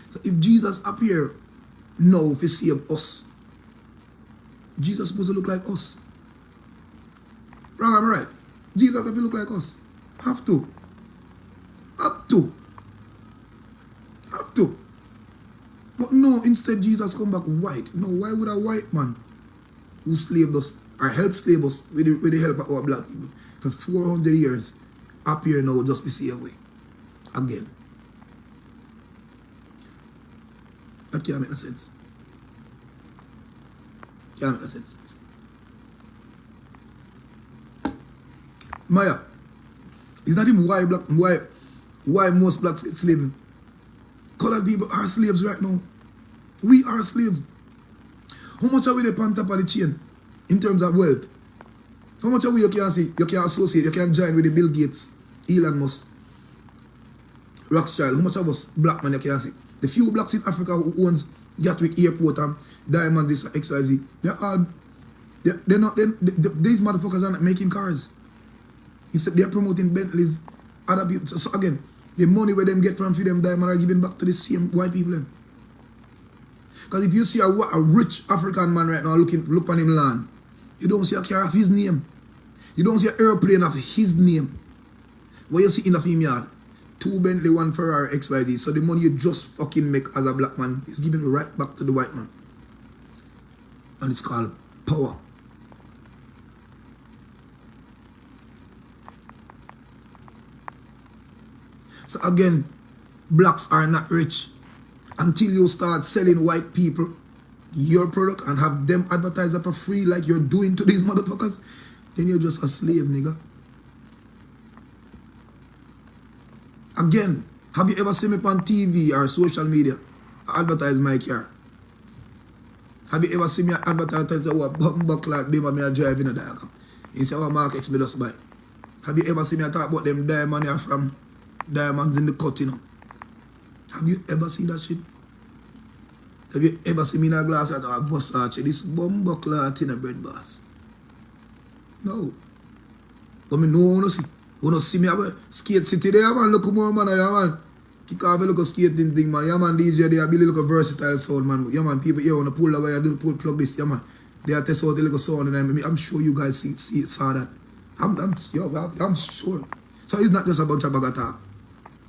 So if Jesus appear now to save us, Jesus supposed to look like us. Wrong, I'm right. Jesus have to look like us. Have to. Have to. Have to. But no, instead Jesus come back white. No, why would a white man who slaved us or helped slave us with the help of our black people for 400 years appear now just to see away again? That can't make no sense. Can't make no sense. Maya, it's not even why most blacks get slaves. Colored people are slaves right now. We are slaves. How much are we on top of the chain in terms of wealth? How much are we you can see, you can associate, you can join with the Bill Gates, Elon Musk, Rothschild? How much of us black man you can see? The few blacks in Africa who owns Gatwick Airport and Diamond, this XYZ, these motherfuckers are not making cars. Instead, they're promoting Bentleys, other people. So again, the money where them get from them Diamond are giving back to the same white people. Because if you see a rich African man right now look on him land, you don't see a car of his name. You don't see an airplane of his name. What you see in the film yard? 2 Bentley, 1 Ferrari, XYZ. So the money you just fucking make as a black man is given right back to the white man. And it's called power. So again, blacks are not rich until you start selling white people your product and have them advertise it for free like you're doing to these motherfuckers. Then you're just a slave, nigga. Again, have you ever seen me on TV or social media advertise my car? Have you ever seen me advertise and say, oh, buckler, baby, me a drive in a diagram? You say, oh, Mark X me just buy. Have you ever seen me talk about them diamonds here from diamonds in the cut, you know? Have you ever seen that shit? Have you ever seen me in a glass at a bus arch? This buckler in a bread boss? No. But me know wanna see. Wanna see me have a skate city there, man. Look more man, yeah, man. Kick off a look a skating thing, man. Yeah, man, DJ, they are really look a versatile sound, man. Yeah, man, people here wanna pull the wire, do plug this, yeah, man. They are test out the little sound, and I'm sure you guys saw that. I'm sure. So it's not just a bunch of bag talk.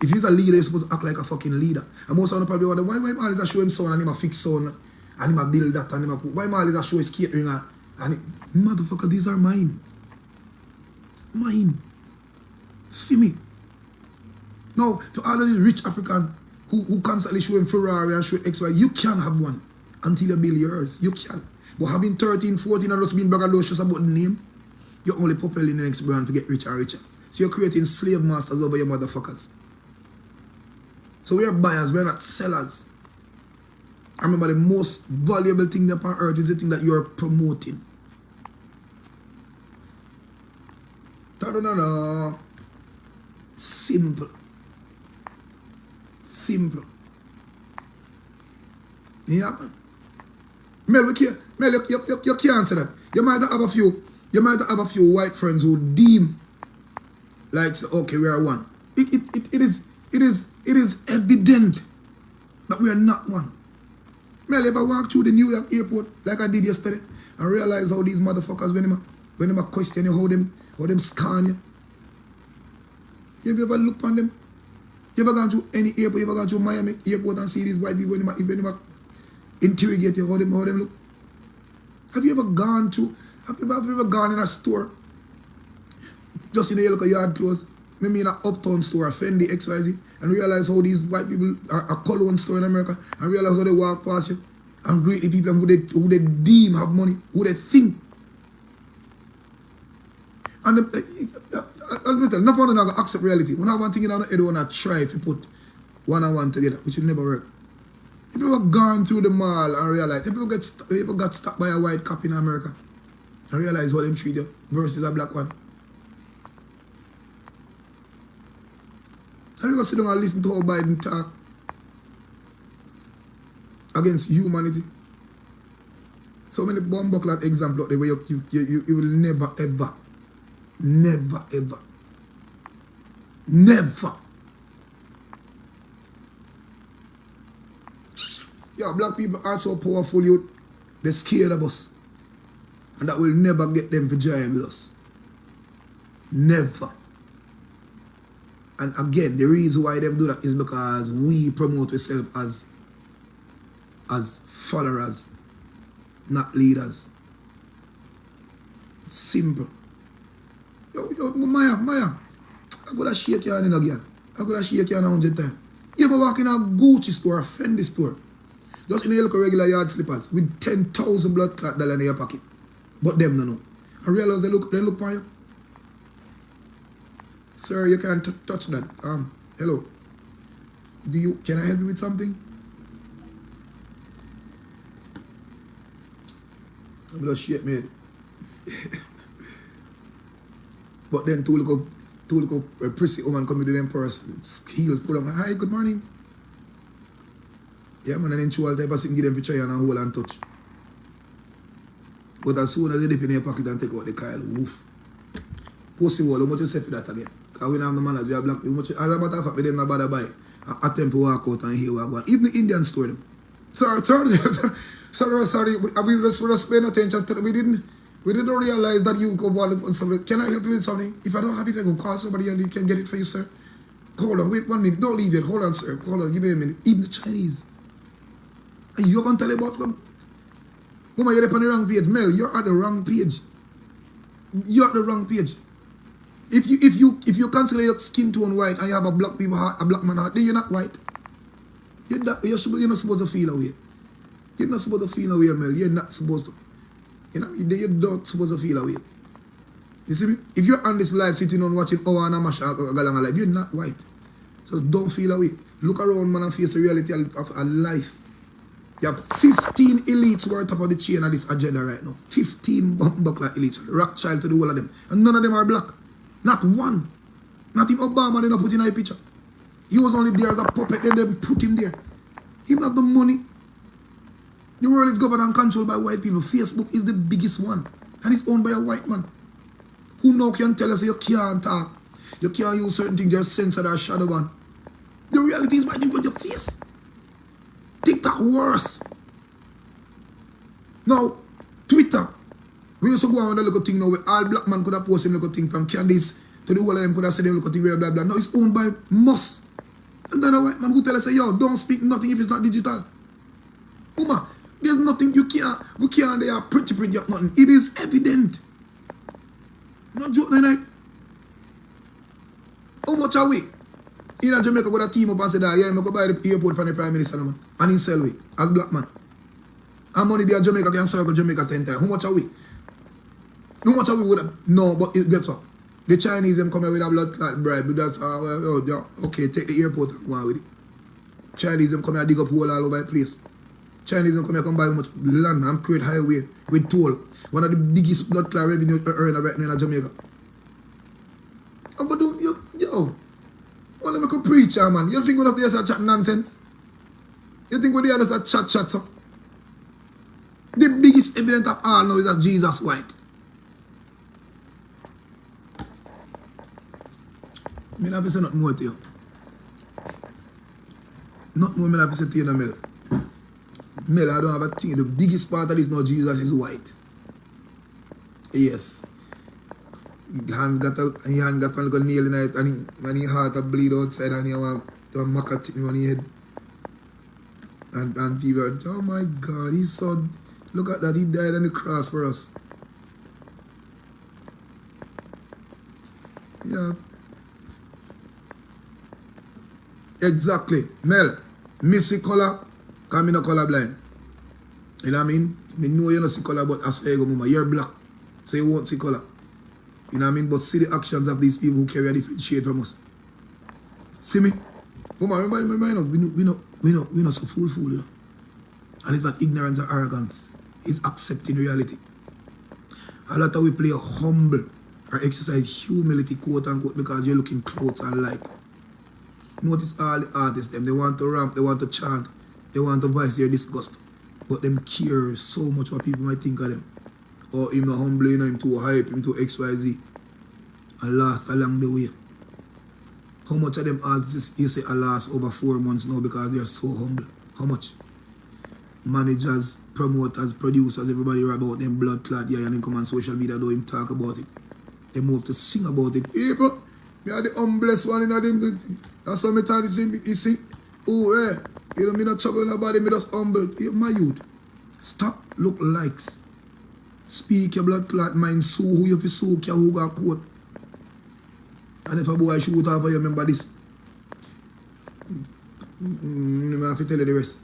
If he's a leader, he's supposed to act like a fucking leader. And most of them probably wonder why him always show him sound and him a fix sound and him a build that and him a put. Why him always show his catering and motherfucker, these are mine. Mine. See me. Now, to all of the rich African who constantly show him Ferrari and show XY, you can have one until you build yours. You can. But having 13, 14 and just being braggadocious about the name, you're only propelling the next brand to get richer and richer. So you're creating slave masters over your motherfuckers. So we are buyers, we are not sellers. I remember the most valuable thing upon earth is the thing that you are promoting. Ta-da-da-da. Simple. Simple. Yeah, man. Mel, you can't say that. You might have a few white friends who deem like, okay, we are one. It is evident that we are not one. Mel, if I walk through the New York airport like I did yesterday and realize how these motherfuckers when them question you, how them scan you. Have you ever looked on them? You ever gone to any airport, you ever gone to Miami airport and see these white people when them interrogate you, how them look? Have you ever gone in a store just in the look of yard clothes? Maybe in an uptown store, Fendi, XYZ, and realize how these white people are a cologne store in America, and realize how they walk past you and greet the people who they deem have money, who they think. And I'll tell you, not one of them accept reality. When I want thinking on the head, when I try to put one and one together, which will never work. If you ever gone through the mall and realize, if you ever got stopped by a white cop in America and realize how them treat you versus a black one. Have you ever sit down and listen to how Biden talk against humanity? So many bomb buckler example out there where you will never ever, yeah, black people are so powerful, youth. They're scared of us. And that will never get them to join with us. Never. And again, the reason why them do that is because we promote ourselves as followers, not leaders. Simple. Yo, Maya, I gotta shake your hand in a girl. I gotta shake your hand 100 times. You ever walk in a Gucci store, a Fendi store, just in a look regular yard slippers with 10,000 blood clot dollars in your pocket. But them no know. I realize they look for you. Sir, you can't touch that. Hello. Can I help you with something? I'm gonna shit, mate. But then two little prissy woman come with them purse, heels, put on, hi, good morning. Yeah, man, and then chew all type of thing, give them for try and hold and touch. But as soon as they dip in your pocket and take out the Kyle, woof. Pussy wall, how much you say for that again? Because we don't have the manners, we have black people. As a matter of fact, we didn't have bother buy. Attempt to walk out and hear what going. Even the Indians store them. Sorry. We just paying attention to them. We didn't realize that you could want something. Can I help you with something? If I don't have it, I go call somebody and you can get it for you, sir. Hold on, wait 1 minute. Don't leave yet. Hold on, sir. Hold on, give me a minute. Even the Chinese. And you're going to tell about them. Woman, you're on the wrong page. Mel, you're at the wrong page. You're at the wrong page. If you consider your skin tone white and you have a black people heart, a black man heart, then you're not white. You're not supposed to feel away. You're not supposed to feel away, Mel. You're not supposed to. You're not supposed to feel away. You see me? If you're on this live sitting on watching and mash galang alive, you're not white. So don't feel away. Look around, man, and face the reality of life. You have 15 elites who are top of the chain of this agenda right now. 15 buckler elites. Rothschild to the whole of them. And none of them are black. Not one. Not even Obama, they not put in a picture. He was only there as a puppet, then they put him there. He have the money. The world is governed and controlled by white people. Facebook is the biggest one. And it's owned by a white man. Who now can tell us you can't talk? You can't use certain things, just censor or shadow ban. The reality is right in front of your face. TikTok worse. Now, Twitter. We used to go on with a little thing now where all black man could have posted a little thing from Candice to the whole of them could have said a little thing, blah, blah, blah. Now it's owned by Moss. And then a white man who tell us, yo, don't speak nothing if it's not digital. Uma, there's nothing we can't, they are pretty up nothing. It is evident. Not joke tonight. How much are we? In Jamaica, got a team up and said, yeah, I'm going to buy the airport from the Prime Minister, man. And in sell way, as black man. And money there, Jamaica can circle Jamaica 10 times. How much are we? How much are we with them? No, but guess what? The Chinese them come here with a blood clot bribe. That's okay, take the airport and go on with it. Chinese them come here dig up hole all over the place. Chinese them come here come buy much land and create highway with toll. One of the biggest blood clot revenue earner right now in Jamaica. But yo, well, let me go preach, man. You think we're not there to chat nonsense? You think we're there to chat, so? The biggest evidence of all now is that Jesus white. I have to say nothing more to you. Not more I have to say to you, no, Mel. Mel, I don't have a thing. The biggest part of this now, Jesus is white. Yes. Hand got a little nail in it and his heart a bleed outside and he want to mock at him on his head. And people are, oh my God, he's so, look at that, he died on the cross for us. Yeah. Exactly. Mel, me see color, because I'm not colorblind. You know what I mean? I know you don't see color, but I say, mama, you're black, so you won't see color. You know what I mean? But see the actions of these people who carry a different shade from us. See me? Mama, remember, we know so fool, you know? And it's not ignorance or arrogance. It's accepting reality. A lot of we play humble or exercise humility, quote unquote, because you're looking close and like. Notice all the artists, them, they want to rap, they want to chant, they want to voice their disgust. But them care so much what people might think of them. Or him not humble, you know, him too hype, him too XYZ. And last along the way. How much of them artists you say are last over 4 months now because they are so humble? How much? Managers, promoters, producers, everybody hear about them blood clot, yeah, and then come on social media, don't even talk about it. They move to sing about it. People, me are the humblest one in them. That's how me tell you see. Oh, yeah. You know, me not chuckle nobody, me just humble. Yeah, my youth. Stop look likes. Speak your blood clot mind, sue who you fi sue, care who got quote. And if a boy shoot off, you remember this. I have to tell you the rest.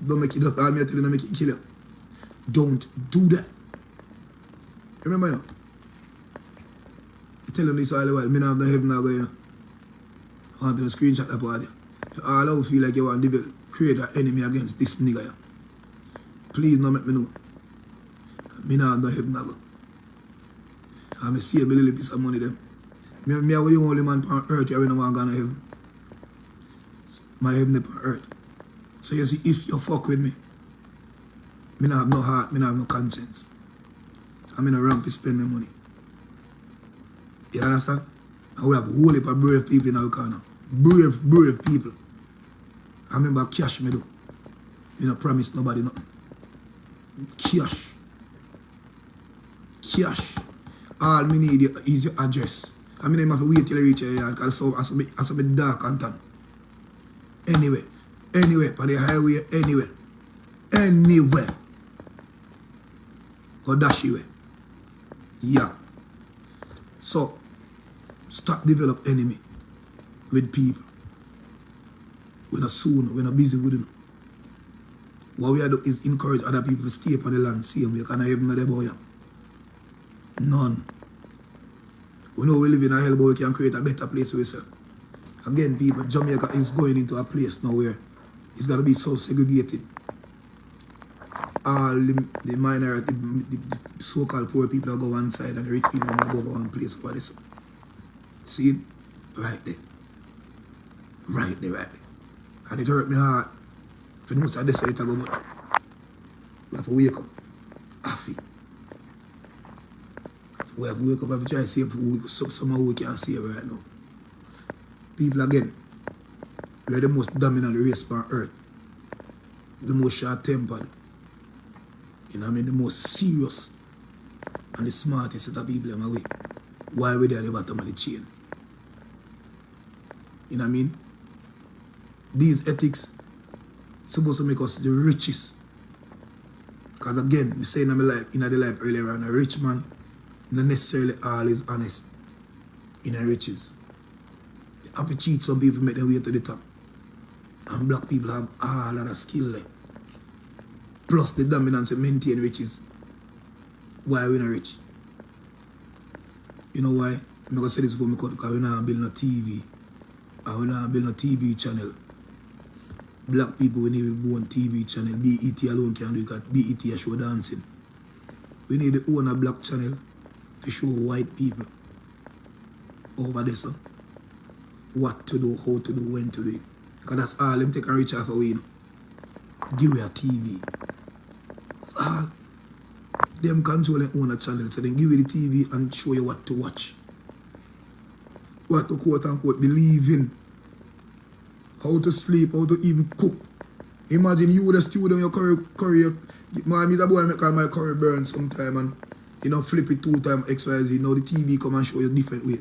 Don't make it up. I'll tell you, don't make it kill you. Don't do that. Remember now? I tell them this all the while. Me not have the heaven now going. I want to screenshot that party. All I feel like you want to create an enemy against this nigga. Please don't make me know. Me not have the heaven now. I'm see a little piece of money them. Me are the only man on earth here when I want to go to heaven. My heaven is on earth. So you see, if you fuck with me, me not have no heart, me not have no conscience. I'm in a ramp to spend my money. You understand? And we have a whole heap of brave people in our corner. Brave people. I remember cash me do. Me not promise nobody nothing. Cash. All me need is your address. I mean, I have to wait till I reach here because I saw me dark and tan. Anyway, on the highway, anywhere. Go dash you way. Yeah. So, stop develop enemy with people. We're not soon, we're not busy with them. What we are doing is encourage other people to stay upon the land, same way. Can I even know the boy? None. We know we live in a hell, but we can create a better place for ourselves. Again, people, Jamaica is going into a place now where it's going to be so segregated. All the minority, the so-called poor people will go one side and the rich people will go one place over this. See it? Right there. Right there. And it hurt me hard. For the most of this side, but we have to wake up. Happy. We have to wake up and try to save somehow we can save right now. People again, we are the most dominant race on earth. The most short-tempered. You know what I mean? The most serious and the smartest set of people in my way. Why we there at the bottom of the chain? You know what I mean? These ethics supposed to make us the richest. Because again, we say in my life, in the life earlier on, a rich man not necessarily always honest in our riches. You have to cheat some people, make them way to the top. And black people have all of the skill like. Plus the dominance to maintain riches. Why we not rich? You know why? I'm not going to say this before because we not build no TV. And we not build no TV channel. Black people, we need to own TV channel. BET alone can do it because BET a show dancing. We need to own a black channel to show white people over there, so what to do, how to do, when to do it. Because that's all them take a reach off away, you know. Give you a TV. That's all. Them control and own a channel, so then give you the TV and show you what to watch. What to quote unquote believe in. How to sleep, how to even cook. Imagine you with a student, your curry. Mommy, the boy make all my curry burn sometime and you know flip it 2 times XYZ. Now the TV come and show you a different way.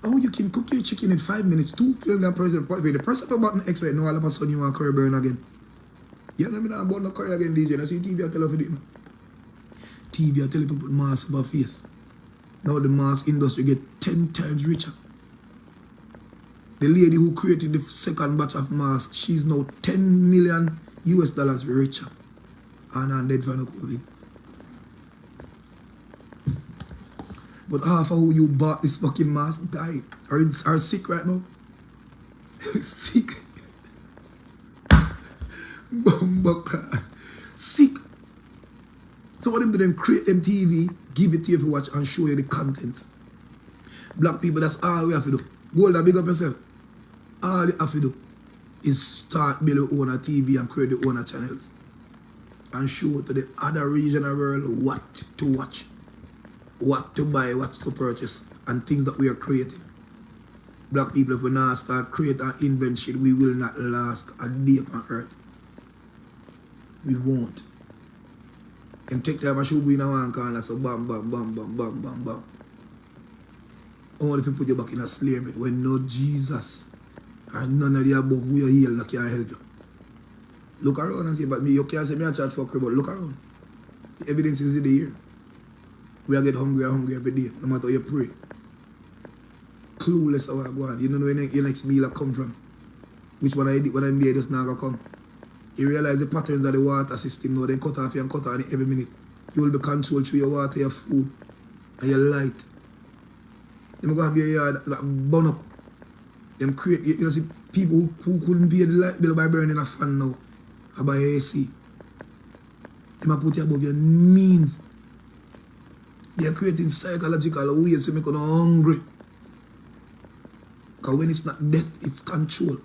Oh, you can cook your chicken in 5 minutes, 2 and press the button XYZ. Now all of a sudden you want curry burn again. You know me about no curry again, DJ. I see TV I tell you for it, man. TV I tell you to put mask over face. Now the mask industry get 10 times richer. The lady who created the second batch of masks, she's now $10 million richer. And I'm dead for no COVID. But half of who you bought this fucking mask died. Are sick right now. Sick. Sick. So what them do then create them TV, give it to you to watch and show you the contents. Black people, that's all we have to do. Go there, big up yourself. All you have to do is start building your own TV and create your own channels. And show to the other regional world what to watch, what to buy, what to purchase, and things that we are creating. Black people, if we not start create and invent shit, we will not last a day on earth. We won't. And take time I should be in one corner, so bam, bam, bam, bam, bam, bam, bam. Only if you put you back in a slavery when no Jesus and none of the above who you heal that can help you. Look around and say, but me, you can't say me a chat for crap, but look around. The evidence is in the here. We are get hungry and hungry every day, no matter how you pray. Clueless how I go on. You don't know where your next meal come from. Which one I did when I'm there just now come. You realize the patterns of the water system now, then cut off and cut on it every minute. You will be controlled through your water, your food, and your light. Then go have your yard like, burn up. Them create, you know, see people who couldn't pay the light bill by burning a fan now. Or by AC. Them put you above your means. They are creating psychological ways to make you hungry. Because when it's not death, it's control.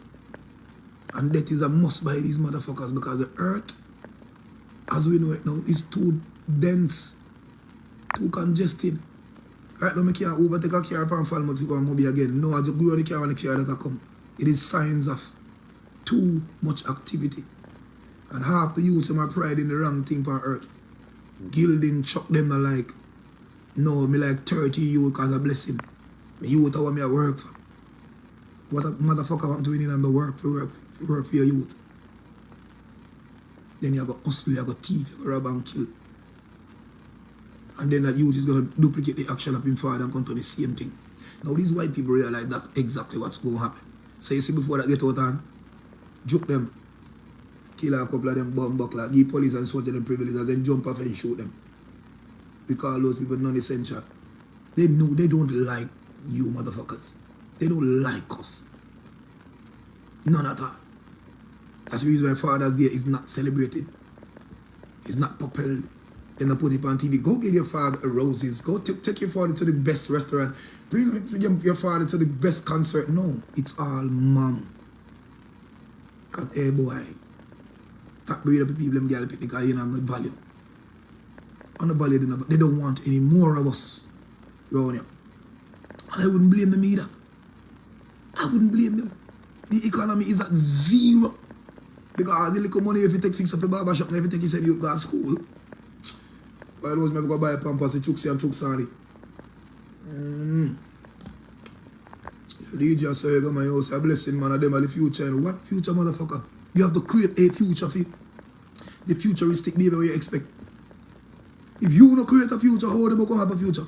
And death is a must by these motherfuckers because the earth, as we know it now, is too dense, too congested. Right now, I can't overtake a car from Falmouth to go and move again. No, I just go on the car when the car that I come. It is signs of too much activity. And half the youths are pride in the wrong thing on earth. Gilding, chuck them like, no, me like 30 youth because of blessing. Me youth I want me to work for. What a motherfucker want to win in and work for your youth. Then you got hustle, you got thief, you got rob and kill. And then that youth is going to duplicate the action of him father and come to the same thing. Now these white people realize that exactly what's going to happen. So you see before that get out and juke them, kill a couple of them, bomb buckler, give police and soldier them privileges, then jump off and shoot them. We call those people non-essential. They know they don't like you motherfuckers. They don't like us. None at all. That's the reason why Father's Day is not celebrated. It's not propelled. Then they put it on TV. Go get your father roses. Go take your father to the best restaurant. Bring your father to the best concert. No, it's all mom. Because, hey boy, that breed of people, them girl pick the guy in and no value. On the value, they don't want any more of us around here. And I wouldn't blame them either. I wouldn't blame them. The economy is at zero. Because the little money if you take fix up a barber shop, and if you take you said you go to school. I always never go buy a pampers, the chooks and chooks on it. The DJ say, go my house, a blessing man of them are the future. What future, motherfucker? You have to create a future for you. The futuristic behavior you expect. If you don't create a future, how are they going to have a future?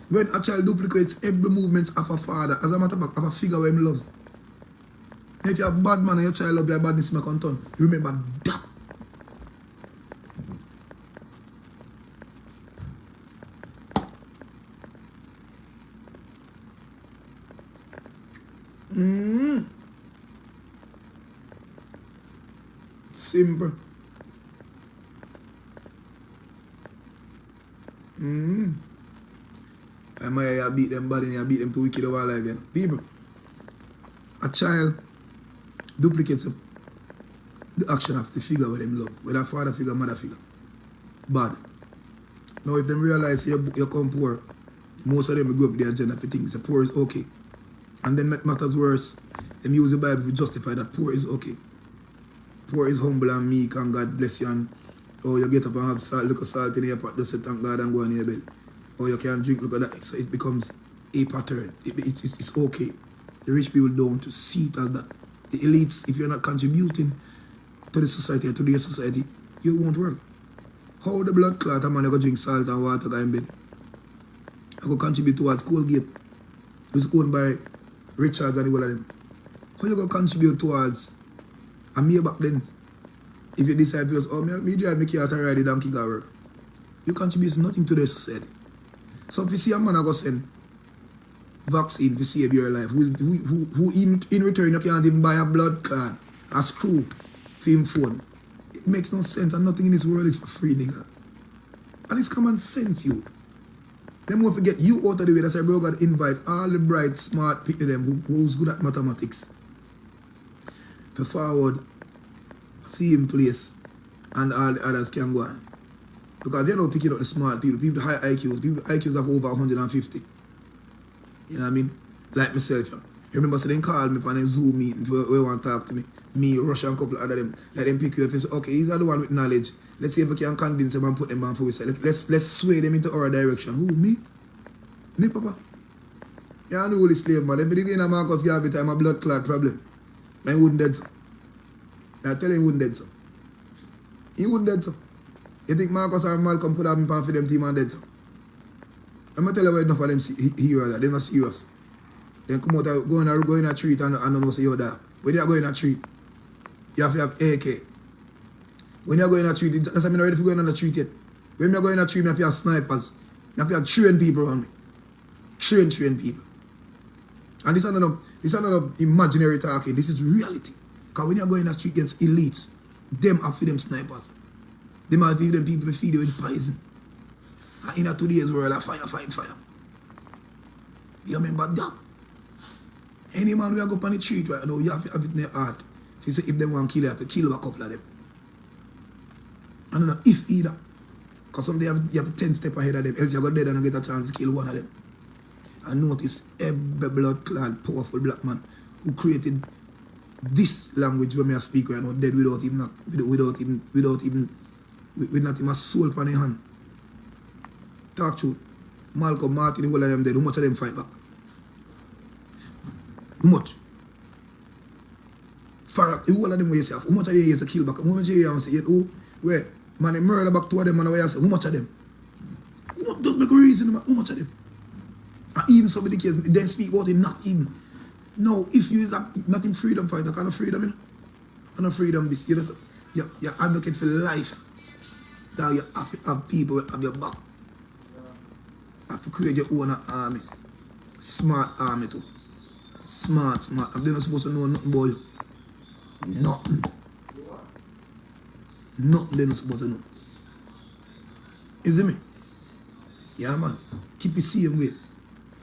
When a child duplicates every movement of a father, as a matter of fact, of a figure where him love. If you're a bad man and your child love your badness, make on turn. Remember that. Simple. I might beat them bad and I beat them too wicked over life then. People, a child duplicates the action of the figure with them love. Whether father figure, mother figure. Bad. Now if them realize you come poor, most of them will go up their agenda for things. The poor is okay. And then matters worse, them use the Bible to justify that poor is okay. Poor is humble and meek and God bless you and oh you get up and have salt, look at salt in your pot, just say thank God and go on your bed. Or you can drink, look at that, so it becomes a pattern. It's okay. The rich people don't see it as that. The elites, if you're not contributing to the society or to their society, you won't work. How the blood clot, a man, you go drink salt and water guy in bed. I go contribute towards Colgate, who's owned by Richards and all of them. How you go contribute towards a Maybach Benz? If you decide to oh, me drive me car and ride the donkey go work. You contribute nothing to the society. So if you see a man go send vaccine to save your life, who in return you can't even buy a blood card, a screw, for him phone. It makes no sense and nothing in this world is for free, nigga. And it's common sense, you. Them won't forget you out of the way. That's why bro God invite all the bright, smart people them who's good at mathematics to forward theme place and all the others can go on. Because they're not picking up the smart people, people with high IQs, people with IQs of over 150. You know what I mean? Like myself. You remember, so they call me on a Zoom meeting if they want to talk to me. Me, Russia, and a couple of other them. Let them pick you up and say, okay, these are the one with knowledge. Let's see if we can convince them and put them on for us. Let's sway them into our direction. Who, me? Me, Papa? Yeah, I know all the slave, man. If you begin Marcus Garvey time, a blood clot problem. I wouldn't dead, so. I tell you, he wouldn't dead, so. He wouldn't dead, so. You think Marcus or Malcolm could have been for them team and dead, so? I'm going to tell you enough of them heroes. They're not serious. Then come out, go in a treat and don't know say you're there. When you go in a treat, you have to have AK. When you go in a treat, that's why I'm not ready for going on a treat yet. When you go in a treat, you have to have snipers. You have to have trained people around me. Train people. And this is not imaginary talking. This is reality. Because when you go in a street against elites, them have for them snipers. Them have for them people to feed you with poison. And in a today's world, a fire. You remember that? Any man will go up on the street right now, you have to have it in their heart. If they want to kill you, have to kill a couple of them. I don't know if either. Because sometimes you have 10 steps ahead of them, else you go dead and get a chance to kill one of them. And notice every blood-clad, powerful black man who created this language when I speak right now, dead with not even a soul on their hand. Talk truth. Malcolm, Martin, the whole of them dead. How much of them fight back? How much? Farrak, the whole of them way yourself. How much of them is a kill back? How much of them say, oh, where? Man, they murder back two of them, man, where you say, how much of them? Don't make a reason, man. How much of them? And even some of the kids, then speak about it, not even. No, if you not in freedom fighter, kind of freedom, you know? And freedom, this, you're advocate for life. That you have to have people have your back. You have to create your own army. Smart army too. Smart. I'm not supposed to know nothing about you. Nothing they're not supposed to know. Is it me? Yeah, man. Keep it same way.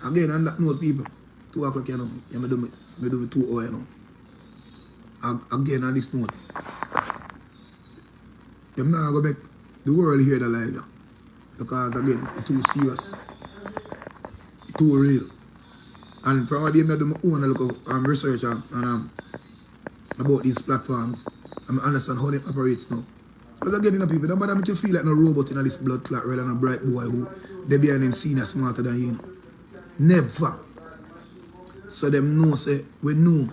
Again, on that note, people, 2 o'clock, you know, I'm doing 2 hours, you know. Again, on this note, I'm not going to make the world hear the live, yeah. Because, again, it's too serious. It's too real. And for all the time, I do my own look of research and about these platforms. I understand how they operate now. But again, you know, people, don't bother make you feel like no robot in this blood clot rather than a bright boy who they behind them senior smarter than you know. Never. So them know say we know.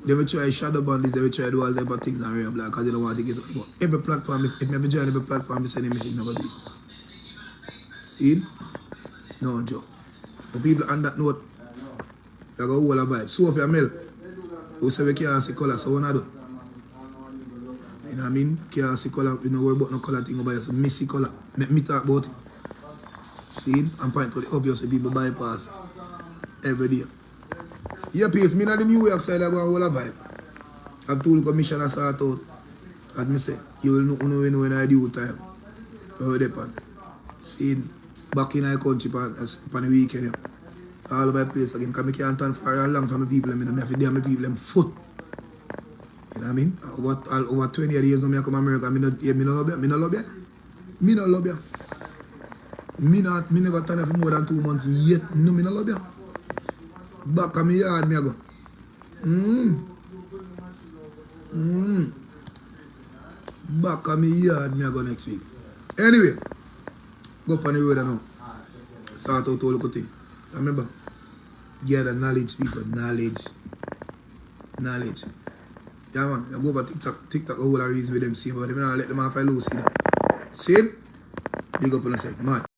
They will try shadow ban this, they will try do all the other things and real black because they don't want to get up. But every platform, if never join every platform, they send a message never do. See? No joke. But people on that note, they go all a vibe. So if you're male, who say we can't see colour, so what I do? You know what I mean? Can't see colour, you know, worry about no colour thing about it, so missy colour. Make me talk about it. See? And point to the obvious people bypass every day. Yeah, please, me not the New York side, I go and hold a vibe. I've told the commissioner start out. And me say, you will know when I do time. How they pan. See, back in our country on the weekend, yeah. All over the place again, because I can't stand far long from my people, I have to damn my people them foot. You know what I mean? Over 20 years now I come to America, me not love you. Me never turn up for more than 2 months yet. No, me not love you. Back on my yard, me I go. Back on my yard, me I go next week. Anyway, go up on the road now. Start out all the thing. Remember, gather knowledge, people. Knowledge. Yeah, man. I go over TikTok, all the reason with them, see, but they don't let them have a loose, you know. See? Big up on yourself, man.